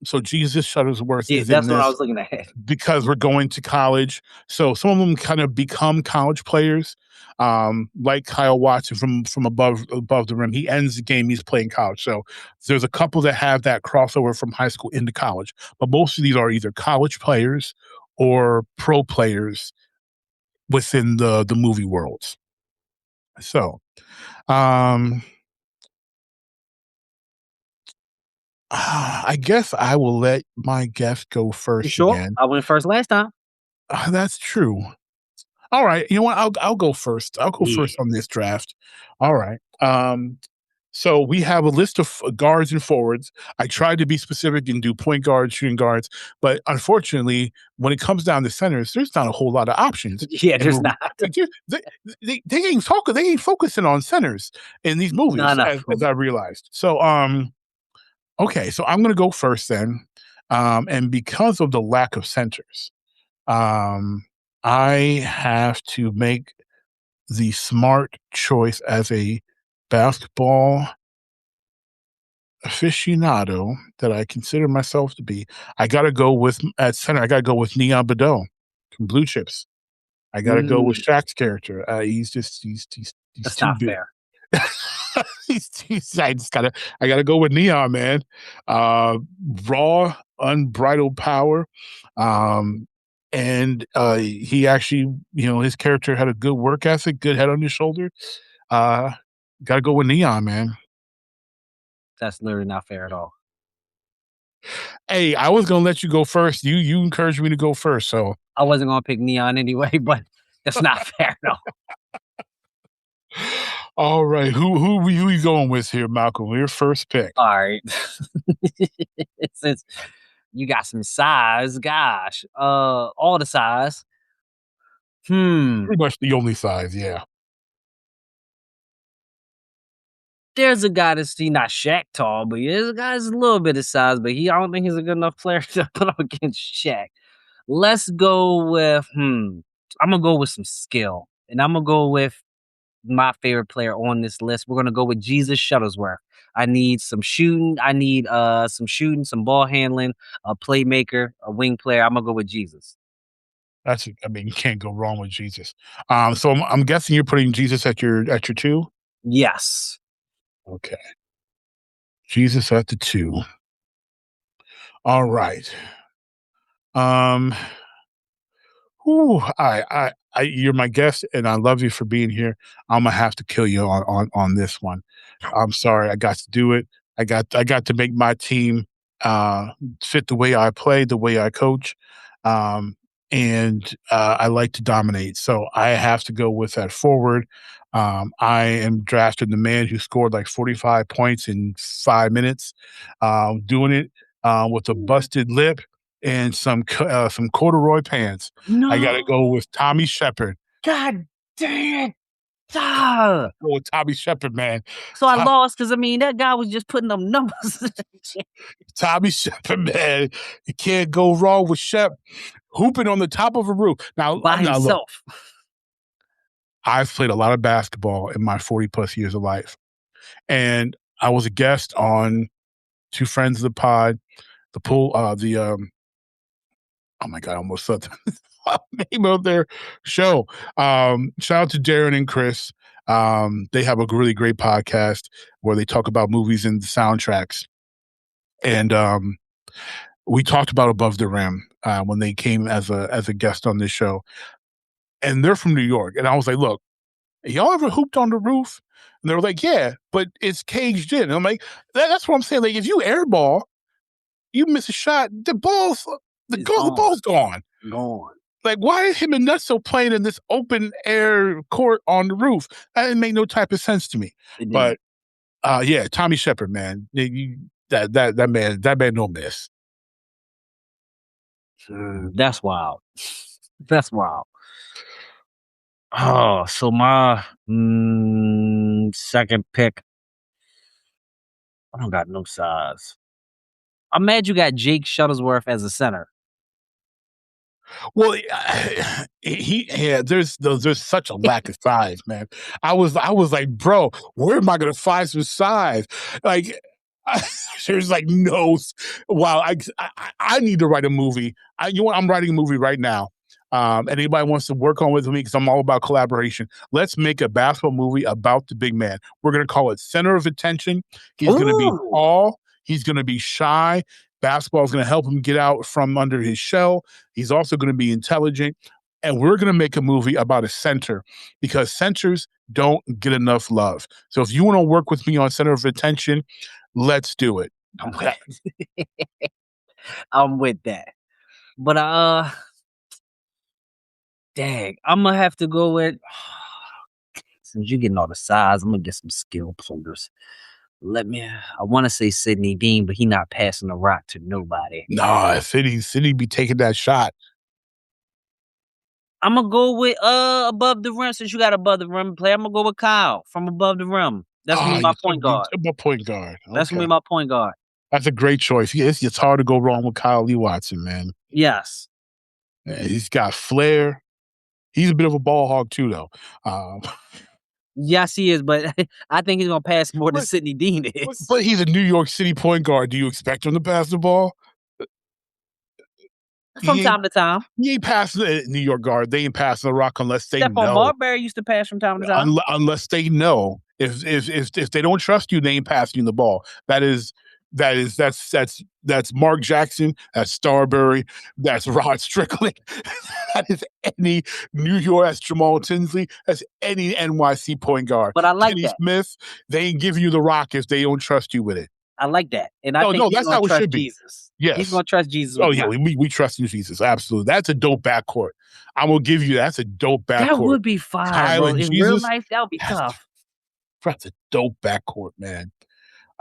so Jesus Shuttlesworth is that's in what this I was looking at. because we're going to college. So some of them kind of become college players, like Kyle Watson from above the rim. He ends the game, he's playing college. So there's a couple that have that crossover from high school into college, but most of these are either college players or pro players within the movie worlds. So, I guess I will let my guest go first. You sure? Again. I went first last time. That's true. All right. You know what? I'll go first. I'll go first on this draft. All right. So we have a list of guards and forwards. I tried to be specific and do point guards, shooting guards, but unfortunately, when it comes down to centers, there's not a whole lot of options. Yeah, there's not. They ain't focusing on centers in these movies, as I realized. So, okay, so I'm going to go first then, and because of the lack of centers, I have to make the smart choice as a basketball aficionado that I consider myself to be. I got to go with, at center, I got to go with Neon Badeau from Blue Chips. I got to go with Shaq's character. He's That's too not big. fair. I gotta go with Neon, man. Raw, unbridled power. And he actually, his character had a good work ethic, good head on his shoulder. Gotta go with Neon, man. That's literally not fair at all. Hey, I was gonna let you go first. You encouraged me to go first, so I wasn't gonna pick Neon anyway, but that's not fair, no. All right, who you going with here, Malcolm? Your first pick. All right. Since you got some size, gosh, all the size. Pretty much the only size, yeah. There's a guy that's not Shaq tall, but there's a guy that's a little bit of size, but I don't think he's a good enough player to put up against Shaq. Let's go with I'm gonna go with some skill, and I'm gonna go with my favorite player on this list. We're gonna go with Jesus Shuttlesworth. I need some shooting. I need some ball handling, a playmaker, a wing player. I'm gonna go with Jesus. You can't go wrong with Jesus. So I'm guessing you're putting Jesus at your 2? Yes. Okay. Jesus at the 2. All right. You're my guest, and I love you for being here. I'm gonna have to kill you on this one. I'm sorry, I got to do it. I got to make my team fit the way I play, the way I coach, and I like to dominate. So I have to go with that forward. I am drafting the man who scored like 45 points in 5 minutes, doing it with a busted lip and some corduroy pants. No. I got to go with Tommy Shepard. God dang it. Ah. Go with Tommy Shepard, man. So I lost because that guy was just putting up numbers. Tommy Shepard, man. You can't go wrong with Shep hooping on the top of a roof. Now, By himself. Look, I've played a lot of basketball in my 40 plus years of life. And I was a guest on two friends of the pod, oh my God, I almost said the name of their show. Shout out to Darren and Chris. They have a really great podcast where they talk about movies and soundtracks. And we talked about Above the Rim when they came as a guest on this show. And they're from New York. And I was like, look, y'all ever hooped on the roof? And they were like, yeah, but it's caged in. And I'm like, that's what I'm saying. Like, if you airball, you miss a shot, the ball's gone. Gone. Like, why is him and Nutso playing in this open air court on the roof? That didn't make no type of sense to me. But yeah, Tommy Shepard, man, that man don't miss. That's wild. That's wild. Oh, so my second pick. I don't got no size. I'm mad you got Jeek Shuttlesworth as a center. Well, there's such a lack of size, man. I was like, bro, where am I gonna find some size? Like, there's like no. Wow, I need to write a movie. I'm writing a movie right now. Anybody wants to work on with me, because I'm all about collaboration. Let's make a basketball movie about the big man. We're gonna call it Center of Attention. He's gonna be tall. He's gonna be shy. Basketball is going to help him get out from under his shell. He's also going to be intelligent. And we're going to make a movie about a center, because centers don't get enough love. So if you want to work with me on Center of Attention, let's do it. I'm with that. But dang, I'm going to have to go with, since you're getting all the size, I'm going to get some skill players. I want to say Sidney Dean, but he not passing the rock to nobody. Nah, Sidney be taking that shot. I'm going to go with Above the Rim. Since you got Above the Rim play, I'm going to go with Kyle from Above the Rim. That's going to be my point guard. My point guard. Okay. That's going to be my point guard. That's a great choice. It's hard to go wrong with Kyle Lee Watson, man. Yes. He's got flair. He's a bit of a ball hog too, though. Yes, he is, but I think he's going to pass more than Sidney Dean is. But he's a New York City point guard. Do you expect him to pass the ball? From time to time. He ain't passing the New York guard. They ain't passing the rock unless they know. Stephon Marbury used to pass from time to time. Unless they know. If they don't trust you, they ain't passing you the ball. That's Mark Jackson, that's Starbury, that's Rod Strickland, that is any New York, that's Jamal Tinsley, that's any NYC point guard. But I like Kenny that. Smith, they ain't giving you the rock if they don't trust you with it. I like that. And I think that's how it should be. Jesus. Yes. He's going to trust Jesus. Oh, yeah, we trust in Jesus. Absolutely. That's a dope backcourt. I'm going to give you that's a dope backcourt. That would be fine, bro. In real life, that would be tough. That's a dope backcourt, man.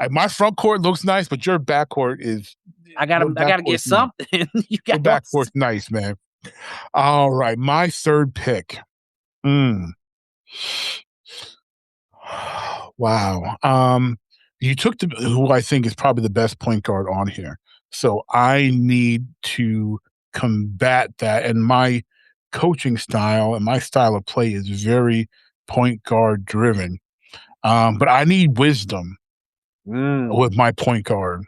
My front court looks nice, but your backcourt is. I gotta get something. Your backcourt's nice, man. All right, my third pick. Wow. You took who I think is probably the best point guard on here. So I need to combat that. And my coaching style and my style of play is very point guard driven. But I need wisdom with my point guard.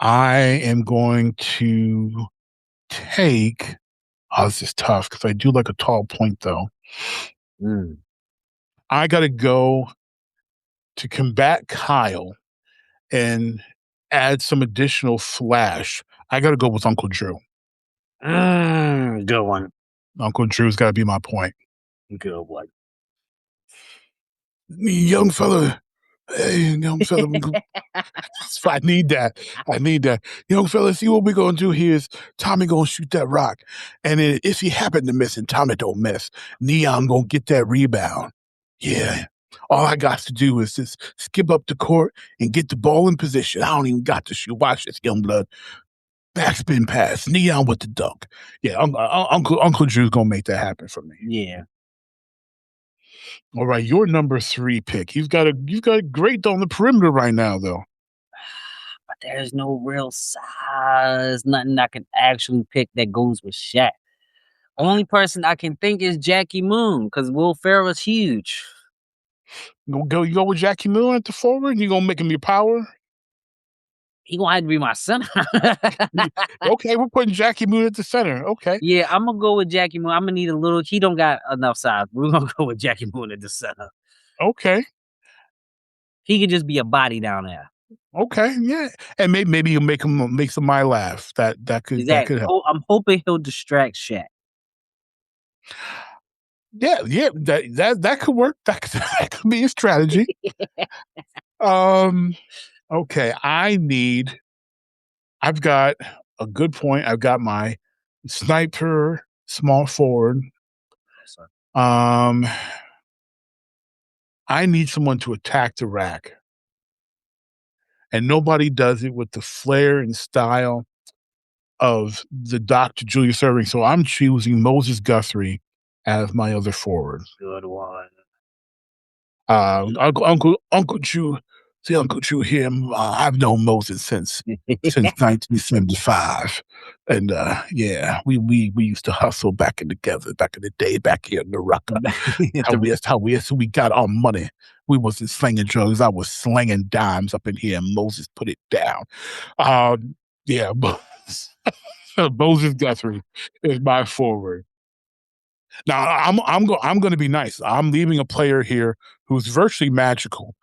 I am going to take. Oh, this is tough because I do like a tall point, though. I got to go to combat Kyle and add some additional flash. I got to go with Uncle Drew. Good one. Uncle Drew's got to be my point. Good one. Young fella. Hey, young fella. I need that. Young fella, see what we're going to do here is Tommy going to shoot that rock. And if he happened to miss and Tommy don't miss, Neon going to get that rebound. Yeah. All I got to do is just skip up the court and get the ball in position. I don't even got to shoot. Watch this, young blood. Backspin pass. Neon with the dunk. Yeah, Uncle Drew's going to make that happen for me. Yeah. All right, your number 3 pick. You've got a great on the perimeter right now, though. But there's no real size. Nothing I can actually pick that goes with Shaq. Only person I can think is Jackie Moon because Will Ferrell's huge. You go with Jackie Moon at the forward? You gonna make him your power? He gonna have to be my center. Okay, we're putting Jackie Moon at the center. Okay. Yeah, I'm gonna go with Jackie Moon. I'm gonna need a little. He don't got enough size. We're gonna go with Jackie Moon at the center. Okay. He could just be a body down there. Okay, yeah, and maybe you'll make somebody laugh. That could help. I'm hoping he'll distract Shaq. Yeah, that could work. That could be a strategy. Okay, I've got a good point. I've got my sniper small forward. I need someone to attack the rack. And nobody does it with the flair and style of the Dr. Julius Erving. So I'm choosing Moses Guthrie as my other forward. Good one. Uncle Drew. See, Uncle Drew here. I've known Moses since 1975, and yeah, we used to hustle back in the day, back here in the Rucker. how we got our money. We wasn't slinging drugs. I was slinging dimes up in here, and Moses put it down. Yeah, Moses Guthrie is my forward. Now I'm going to be nice. I'm leaving a player here who's virtually magical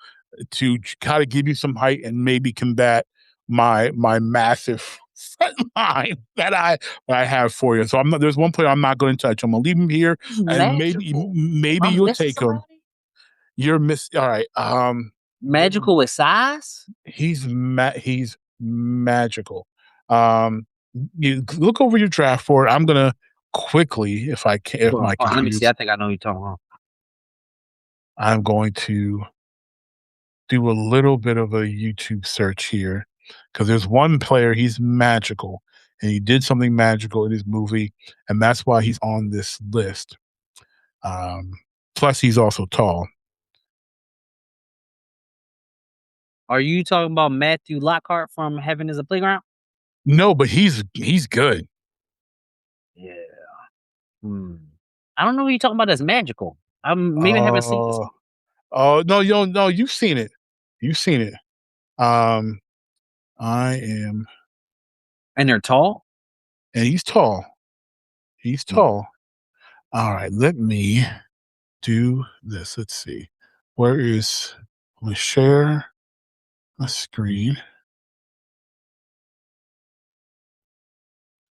to kind of give you some height and maybe combat my massive front line that I have for you. So there's one player I'm not going to touch. I'm going to leave him here, and maybe you'll take him. You're all right. Magical with size? He's magical. You look over your draft board. I'm gonna quickly, if I can, let me see. I think I know what you're talking about. I'm going to do a little bit of a YouTube search here because there's one player. He's magical, and he did something magical in his movie, and that's why he's on this list. Plus, he's also tall. Are you talking about Matthew Lockhart from Heaven is a Playground? No, but he's good. Yeah. I don't know what you're talking about that's magical. Maybe I haven't seen this. Oh no, you've seen it. You've seen it. I am. And they're tall? And he's tall. He's tall. All right, let me do this. Let's see. Let me share my screen.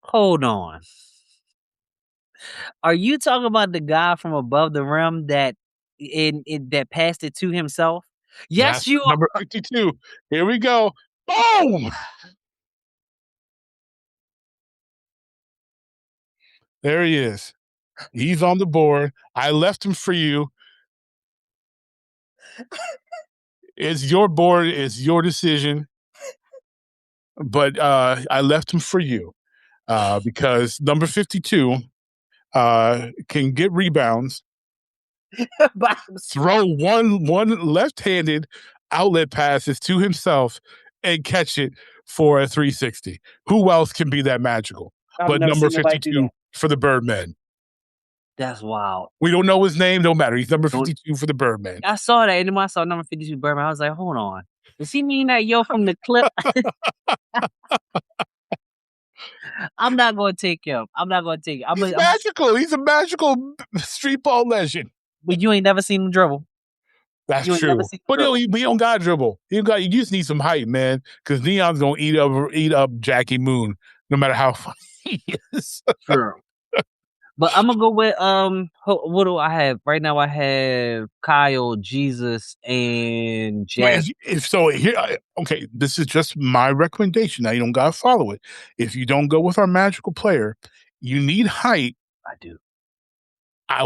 Hold on. Are you talking about the guy from above the rim that that passed it to himself? Yes, That's you are. number 52. Here we go. Boom! There he is. He's on the board. I left him for you. It's your board. It's your decision. But I left him for you. because number 52 can get rebounds, throw one left-handed outlet passes to himself, and catch it for a 360. Who else can be that magical? But number 52 for the Birdman. That's wild. We don't know his name. No matter. He's number 52 for the Birdman. I saw that, and then when I saw number 52 Birdman, I was like, hold on. Does he mean that yo from the clip? I'm not going to take him. I'm not going to take him. He's magical. He's a magical street ball legend. But you ain't never seen him dribble. That's true. But we don't got to dribble. You just need some height, man. Because Neon's gonna eat up Jackie Moon, no matter how funny he is. Sure. But I'm gonna go with what do I have right now? I have Kyle, Jesus, and Jack. Okay, this is just my recommendation. Now you don't gotta follow it. If you don't go with our magical player, you need height. I do. I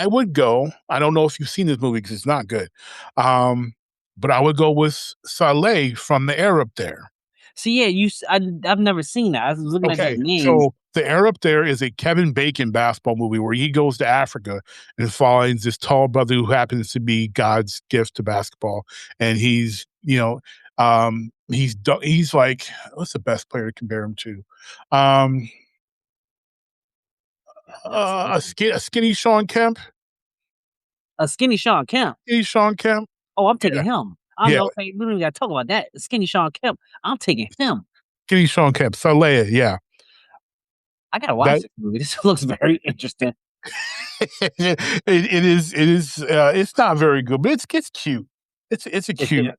would go. I don't know if you've seen this movie because it's not good. But I would go with Saleh from The Air Up There. See, yeah, I've never seen that. I was looking at that name. So The Air Up There is a Kevin Bacon basketball movie where he goes to Africa and finds this tall brother who happens to be God's gift to basketball, and he's like, what's the best player to compare him to? A skinny Sean Kemp. A skinny Sean Kemp. Skinny Sean Kemp. Oh, I'm taking him. I don't know. We don't even got to talk about that. Skinny Sean Kemp. I'm taking him. Skinny Sean Kemp. Saleh, yeah. I gotta watch this movie. This looks very interesting. it is. It's not very good, but it's cute. It's a cute,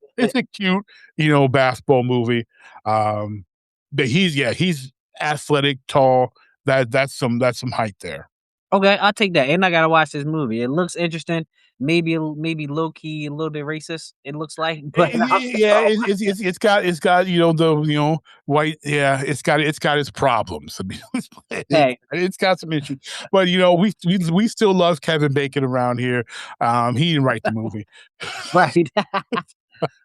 basketball movie. But he's athletic, tall. That's some height there. Okay, I'll take that. And I gotta watch this movie. It looks interesting. Maybe low key, a little bit racist. It looks like, but it's got the white. Yeah, it's got its problems. I mean, it's got some issues. But we still love Kevin Bacon around here. He didn't write the movie, right? All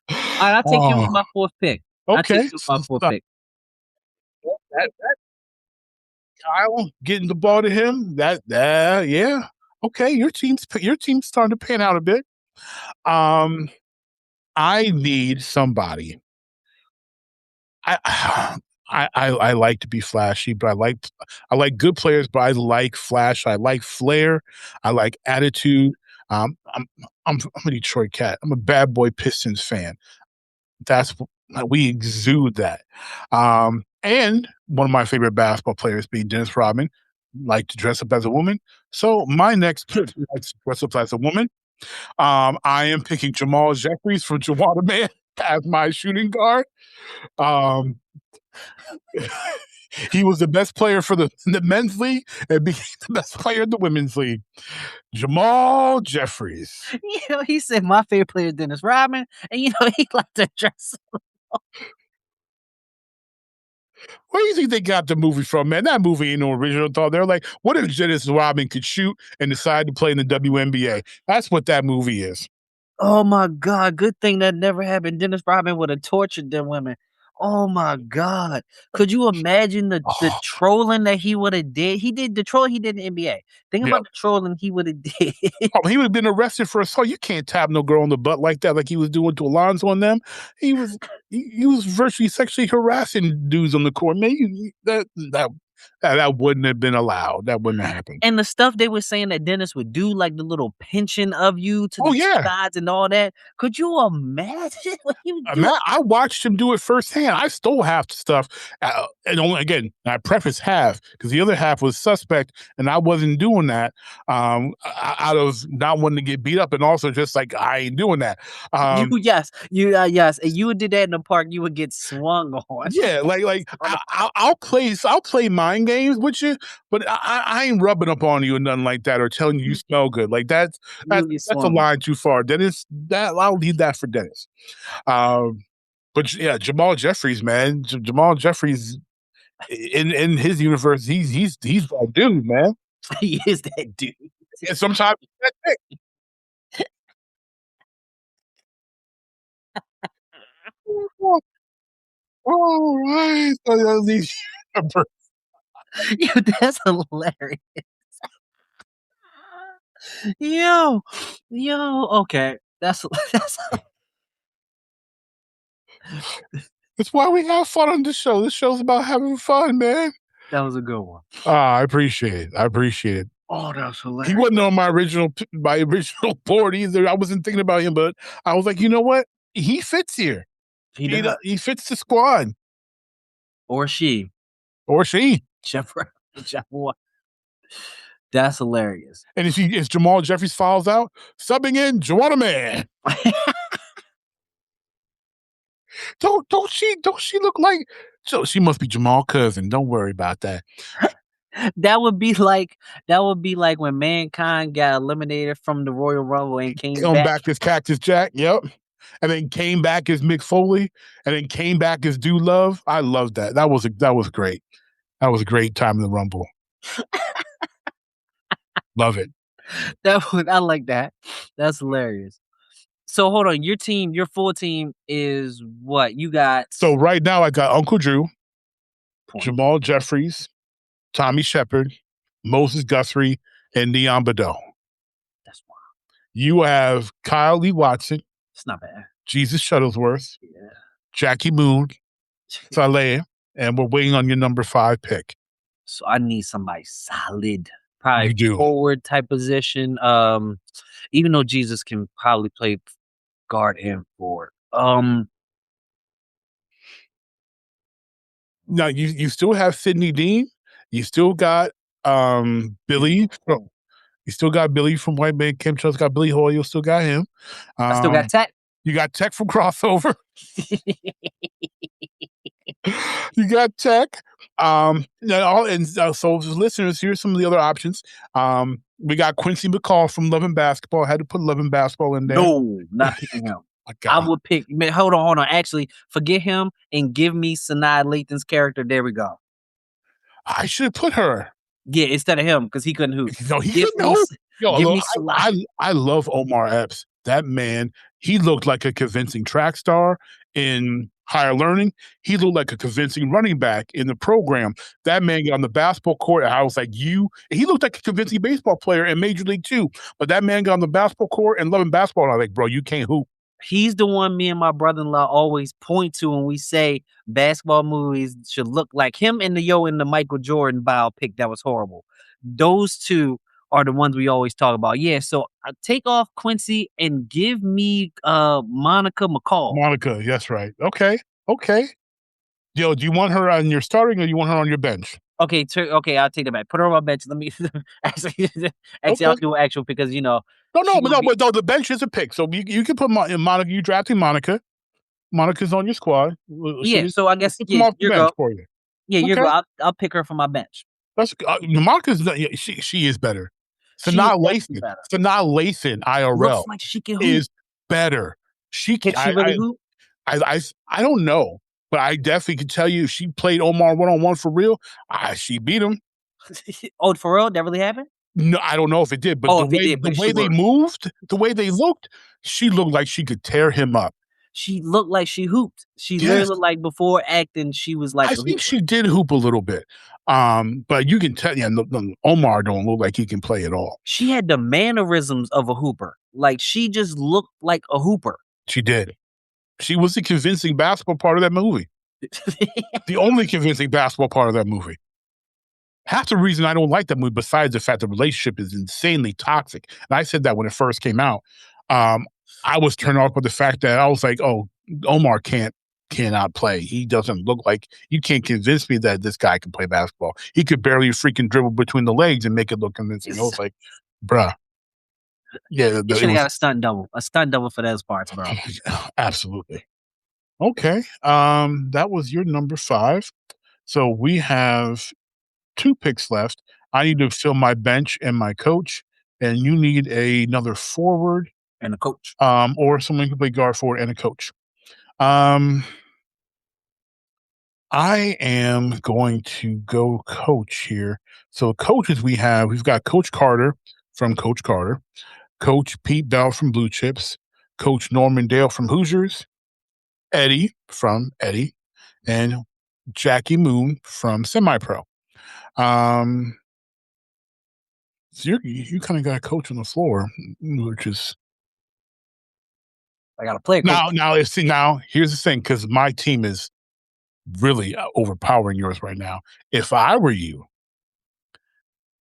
right, I'll take him with my fourth pick. Okay, my fourth pick. Kyle getting the ball to him. Yeah. Okay, your team's starting to pan out a bit. I need somebody. I like to be flashy, but I like good players, but I like flash. I like flair. I like attitude. I'm a Detroit cat. I'm a bad boy Pistons fan. We exude that. And one of my favorite basketball players being Dennis Rodman, like to dress up as a woman. So my next pick likes to dress up as a woman. I am picking Jamal Jeffries from Jawada Man as my shooting guard. He was the best player for the men's league and became the best player in the women's league. Jamal Jeffries. He said my favorite player is Dennis Rodman, and he liked to dress up. Where do you think they got the movie from, man? That movie ain't no original thought. They're like, what if Dennis Rodman could shoot and decide to play in the WNBA? That's what that movie is. Oh my God. Good thing that never happened. Dennis Rodman would have tortured them women. Oh my God. Could you imagine the trolling that he would have did? He did the troll he did in the NBA. Think about the trolling he would have did. He would have been arrested for assault. You can't tap no girl on the butt like that, like he was doing to Alonzo on them. He was virtually sexually harassing dudes on the court. Man, that wouldn't have been allowed. That wouldn't have happened. And the stuff they were saying that Dennis would do, like the little pinching of you to the sides and all that. Could you imagine what he would do? I watched him do it firsthand. I stole half the stuff. And only, again, I preface half because the other half was suspect, and I wasn't doing that out of not wanting to get beat up, and also just like I ain't doing that. Yes, and you would do that in the park, you would get swung on. Yeah, like I'll play mind games with you, but I ain't rubbing up on you and nothing like that, or telling you smell good. Like that's a line too far. Dennis, I'll leave that for Dennis. But yeah, Jamal Jeffries, man. Jamal Jeffries in his universe, he's that dude, man. He is that dude. And sometimes that's it. All right. Yo, that's hilarious. Yo, okay. That's That's why we have fun on this show. This show's about having fun, man. that was a good one. I appreciate it. I appreciate it. Oh, that's He hilarious. wasn't on my original board either. I wasn't thinking about him, but I was like, you know what? He fits here. He does. He fits the squad. Or she. Or she. Whichever one. That's hilarious. And if Jamal Jeffries falls out, subbing in Joanna Man. Don't she look like, so she must be Jamal's cousin. Don't worry about that. That would be like when Mankind got eliminated from the Royal Rumble and came back. As Cactus Jack, yep. And then came back as Mick Foley, and then came back as Dude Love. I loved that. That was great. That was a great time in the Rumble. Love it. I like that. That's hilarious. So hold on, your full team is what? You got So right now I got Uncle Drew, point. Jamal Jeffries, Tommy Shepard, Moses Guthrie, and Neon Bado. That's wild. You have Kyle Lee Watson, It's not bad. Jesus Shuttlesworth, Yeah. Jackie Moon, Saleh, and we're waiting on your number 5 pick. So I need somebody solid. Probably You do. forward type position. Even though Jesus can probably play guard and forward. Now you still have Sidney Dean. You still got Billy. You still got Billy from White Man Kim. Still got Billy Hoyle. You still got him. I still got Tech. You got Tech from Crossover. You got Tech. So listeners, here's some of the other options. We got Quincy McCall from Love and Basketball. I had to put Love and Basketball in there. No, not picking him. I would pick. Hold on. Actually, forget him and give me Sanaa Lathan's character. There we go. I should have put her. Yeah, instead of him because he couldn't hoop. No, he couldn't hoop. I love Omar Epps. That man, he looked like a convincing track star in Higher Learning. He looked like a convincing running back in the program. That man got on the basketball court, and I was like, he looked like a convincing baseball player in Major League too. But that man got on the basketball court and loving basketball. And I was like, bro, you can't hoop. He's the one me and my brother-in-law always point to when we say basketball movies should look like him and the Michael Jordan biopic that was horrible. Those two are the ones we always talk about. Yeah, so take off Quincy and give me Monica McCall. Monica, that's right. Okay. Yo, do you want her on your starting or do you want her on your bench? Okay, I'll take it back. Put her on my bench. Let me actually I'll do an actual because No, the bench is a pick. So you can put Monica. You drafting Monica. Monica's on your squad. Yeah, so I guess you go. For you. Yeah, you go. I'll pick her from my bench. That's Monica's. She is better. Sanaa Lathan IRL looks like she can hoop. Is better. Can she really hoop? I don't know, but I definitely can tell you if she played Omar 1-on-1 for real, she beat him. Oh, for real? That really happened? No, I don't know if it did, but the way they moved, the way they looked, she looked like she could tear him up. She looked like she hooped. She literally looked like before acting, she was like I think she did hoop a little bit. But you can tell, Omar don't look like he can play at all. She had the mannerisms of a hooper. Like, she just looked like a hooper. She did. She was the convincing basketball part of that movie. The only convincing basketball part of that movie. Half the reason I don't like that movie, besides the fact the relationship is insanely toxic, and I said that when it first came out, I was turned off by the fact that I was like, oh, Omar cannot play. He doesn't look like, you can't convince me that this guy can play basketball. He could barely freaking dribble between the legs and make it look convincing. I was like, bruh. Yeah, you should have got a stunt double for those parts, bro. Absolutely. Okay, that was your number 5. So we have 2 picks left. I need to fill my bench and my coach, and you need another forward and a coach, or someone who can play guard, forward, and a coach. I am going to go coach here. So coaches we've got Coach Carter from Coach Carter, Coach Pete Bell from Blue Chips, Coach Norman Dale from Hoosiers, Eddie from Eddie, and Jackie Moon from Semi-Pro. So you kind of got a coach on the floor, which is I got to play a coach. now here's the thing, because my team is really overpowering yours right now. If I were you,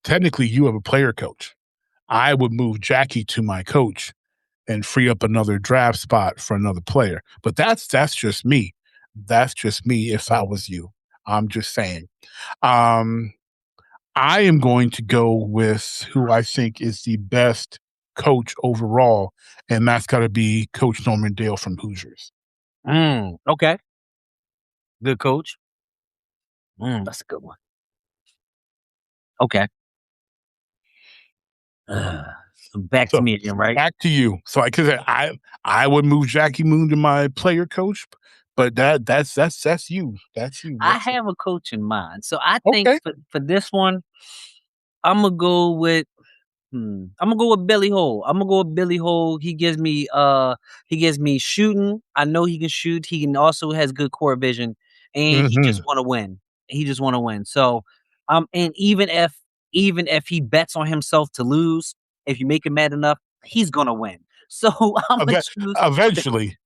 technically you have a player coach. I would move Jackie to my coach and free up another draft spot for another player. But that's just me. That's just me if I was you. I'm just saying. I am going to go with who I think is the best coach overall, and that's got to be Coach Norman Dale from Hoosiers. Okay. Good coach. That's a good one. Okay. Back to me again, right? Back to you. So because I would move Jackie Moon to my player coach, but that's you. That's you. I have a coach in mind. So I think Okay. for this one, I'm gonna go with Billy Hole. I'm gonna go with Billy Hole. He gives me shooting. I know he can shoot. He can also has good core vision, and he just want to win. He just want to win. So and even if he bets on himself to lose, if you make him mad enough, he's gonna win. So I'm gonna choose Eventually.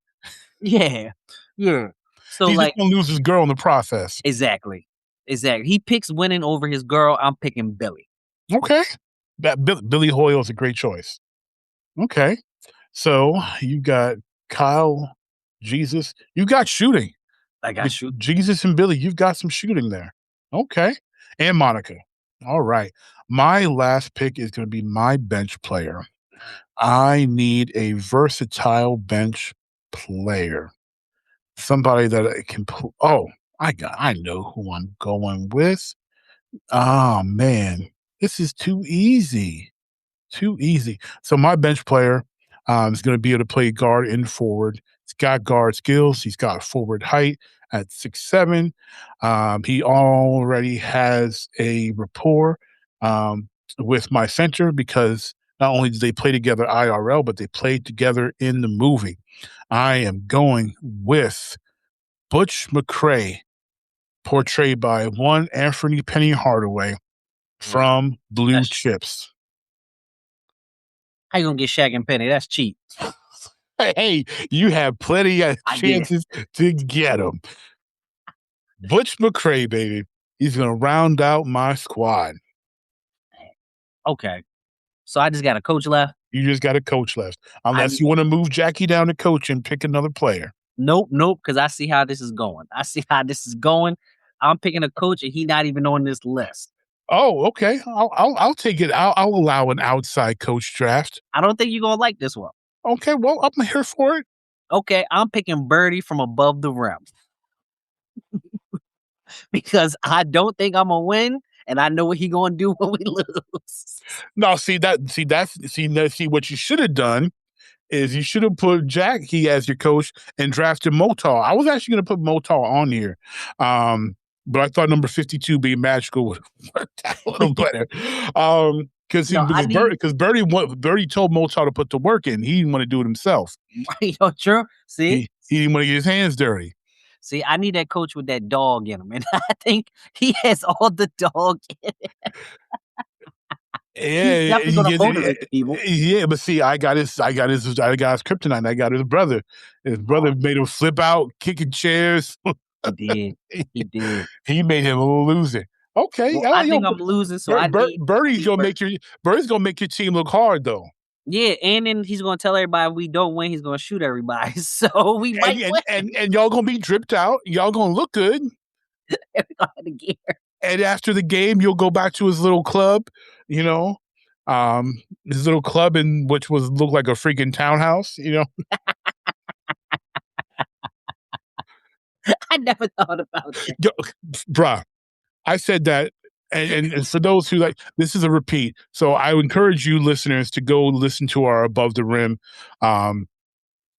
Yeah. Yeah. So He's like just gonna lose his girl in the process. Exactly. He picks winning over his girl. I'm picking Billy. Okay. That Billy Hoyle is a great choice. Okay. So you got Kyle, Jesus. You got shooting. I got shooting. Jesus and Billy, you've got some shooting there. Okay. And Monica. All right. My last pick is going to be my bench player. I need a versatile bench player. Somebody that I can I know who I'm going with. Oh man, this is too easy. Too easy. So my bench player is going to be able to play guard and forward. He's got guard skills. He's got forward height at 6'7". He already has a rapport with my center because not only did they play together IRL, but they played together in the movie. I am going with Butch McRae, portrayed by one Anthony Penny Hardaway from Blue Chips. How you gonna get Shaq and Penny? That's cheap. Hey, you have plenty of chances to get him. Butch McRae, baby. He's going to round out my squad. Okay. So I just got a coach left? You just got a coach left. Unless you want to move Jackie down to coach and pick another player. Nope, because I see how this is going. I'm picking a coach and he's not even on this list. Oh, okay. I'll take it. I'll allow an outside coach draft. I don't think you're going to like this one. Okay, well, I'm here for it. Okay, I'm picking Birdie from Above the Rim. Because I don't think I'm going to win, and I know what he's going to do when we lose. No, see what you should have done is you should have put Jackie as your coach and drafted Motal. I was actually going to put Motal on here. But I thought number 52 being magical would have worked out a little better. Because Birdie told Motal to put the work in. He didn't want to do it himself. True. See? He didn't want to get his hands dirty. See, I need that coach with that dog in him. And I think he has all the dog in it. Yeah, but see, I got his kryptonite. I got his brother. His brother made him flip out, kicking chairs. He did. He made him lose it. Okay, well, I think I'm losing. So Birdie's gonna make your team look hard though. Yeah, and then he's gonna tell everybody if we don't win, he's gonna shoot everybody. So we might win. And y'all gonna be dripped out. Y'all gonna look good. And after the game, you'll go back to his little club. His little club which looked like a freaking townhouse. I never thought about that. Bruh, I said that, and for those who this is a repeat. So I would encourage you listeners to go listen to our Above the Rim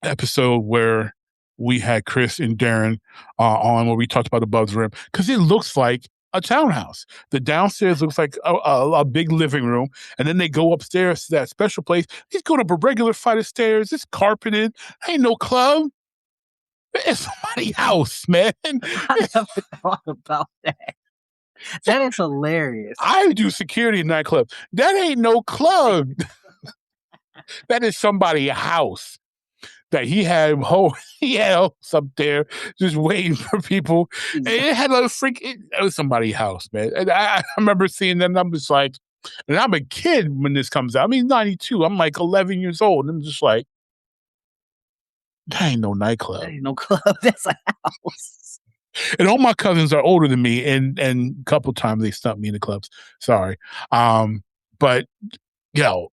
episode where we had Chris and Darren on, where we talked about Above the Rim, because it looks like a townhouse. The downstairs looks like a big living room, and then they go upstairs to that special place. He's going up a regular flight of stairs. It's carpeted. Ain't no club. It's somebody's house, man. I never thought about that. That is hilarious. I do security in nightclub. That ain't no club. That is somebody's house that he had house up there just waiting for people. And it had a it was somebody's house, man. And I remember seeing that and I'm just like, and I'm a kid when this comes out. I mean, 92. I'm like 11 years old. And I'm just like, that ain't no nightclub. That ain't no club. That's a house. And all my cousins are older than me, and a couple times they stumped me in the clubs. Sorry. But yo,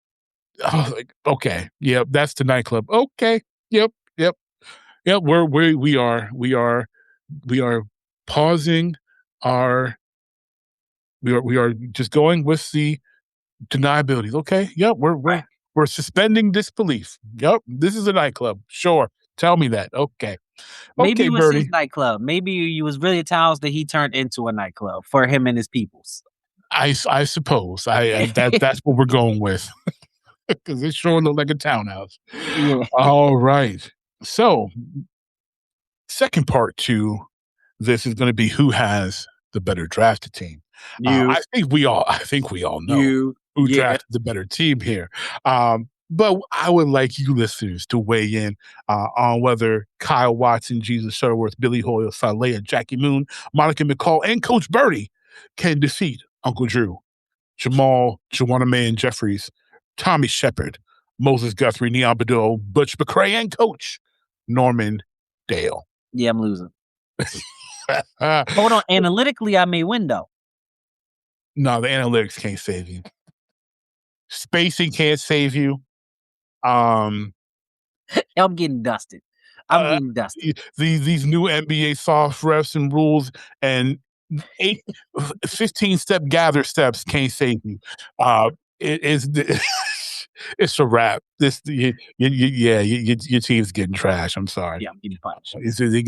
I was like, okay, yep, that's the nightclub. Okay, yep. We are pausing our we are just going with the deniabilities. Okay, yep, we're suspending disbelief. Yep, this is a nightclub. Sure, tell me that. Okay. Maybe Okay, it was Birdie. his nightclub. Maybe it was really a house that he turned into a nightclub for him and his peoples. I suppose that's what we're going with because it's sure look like a townhouse. Yeah. All right. So, second part to this is going to be who has the better drafted team. I think we all know who drafted the better team here. But I would like you listeners to weigh in on whether Kyle Watson, Jesus Shuttleworth, Billy Hoyle, Saleh, Jackie Moon, Monica McCall, and Coach Birdie can defeat Uncle Drew, Jamal, Joanna Man Jeffries, Tommy Shepard, Moses Guthrie, Neon Bedell, Butch McCrae, and Coach Norman Dale. Yeah, I'm losing. Hold on. Analytically, I may win, though. No, the analytics can't save you. Spacing can't save you. I'm getting dusted. I'm getting dusted. These new NBA soft refs and rules and 15-step gather steps can't save you. It's a wrap. Your team's getting trash. I'm sorry. Yeah, I'm getting punched. They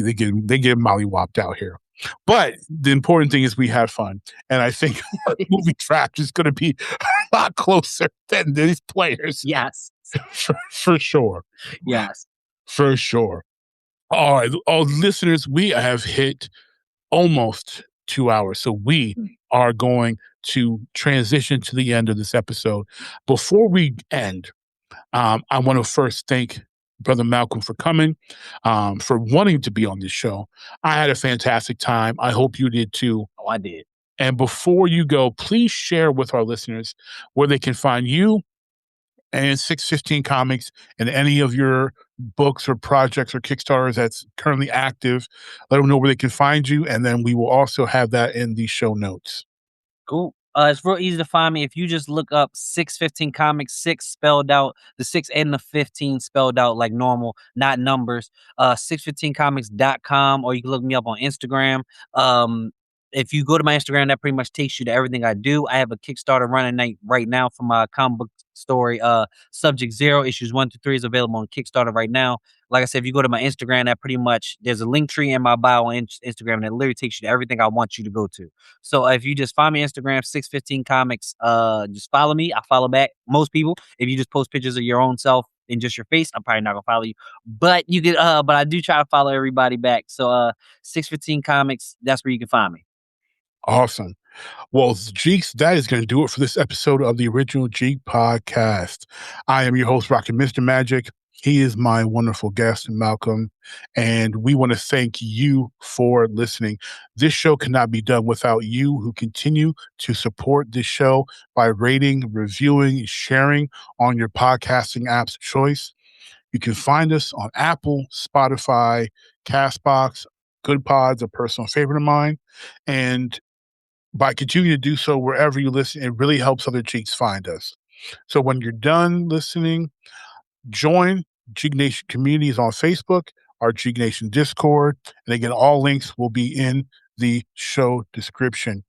get mollywopped out here. But the important thing is we had fun, and I think our movie draft is going to be a lot closer than these players. Yes, for sure. Yes, for sure. All right, all listeners, we have hit almost 2 hours, so we are going to transition to the end of this episode. Before we end, I want to first thank Brother Malcolm for coming, for wanting to be on this show. I had a fantastic time. I hope you did too. Oh, I did. And before you go, please share with our listeners where they can find you and 615 Comics and any of your books or projects or Kickstarters that's currently active. Let them know where they can find you, and then we will also have that in the show notes. Cool. It's real easy to find me if you just look up 615 Comics, 6 spelled out, the 6 and the 15 spelled out like normal, not numbers. 615comics.com, or you can look me up on Instagram. If you go to my Instagram, that pretty much takes you to everything I do. I have a Kickstarter running right now for my comic book story, Subject Zero, issues 1 through 3 is available on Kickstarter right now. Like I said, if you go to my Instagram, that pretty much, there's a link tree in my bio on Instagram, and it literally takes you to everything I want you to go to. So if you just find me on Instagram, 615 Comics, just follow me. I follow back most people. If you just post pictures of your own self and just your face, I'm probably not gonna follow you. But you can, but I do try to follow everybody back. So 615 Comics, that's where you can find me. Awesome. Well, Jeeks, that is going to do it for this episode of the original Jeek podcast. I am your host, RockinMrMagic. He is my wonderful guest, Malcolm, and we want to thank you for listening. This show cannot be done without you who continue to support this show by rating, reviewing, sharing on your podcasting app's of choice. You can find us on Apple, Spotify, Castbox, Good Pods, a personal favorite of mine, and by continuing to do so wherever you listen, it really helps other Jeeks find us. So when you're done listening, join Jeek Nation communities on Facebook, our Jeek Nation Discord, and again, all links will be in the show description.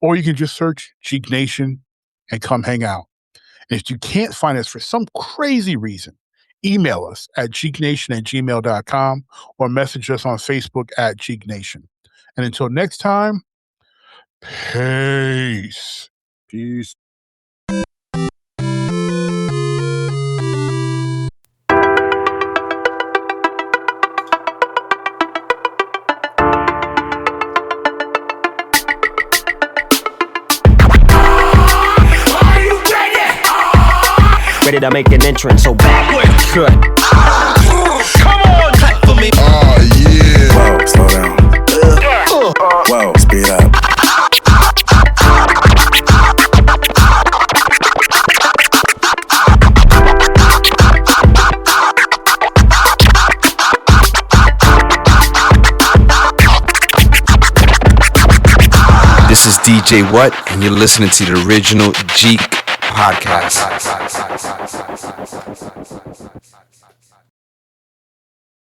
Or you can just search Jeek Nation and come hang out. And if you can't find us for some crazy reason, email us at jeeknation@gmail.com or message us on Facebook at Jeek Nation. And until next time, peace. Peace. ready to make an entrance, so backward cut. Come on, clap for me. Oh, yeah. Whoa, slow down. Whoa, speed up. This is DJ What, and you're listening to the original Jeek podcast.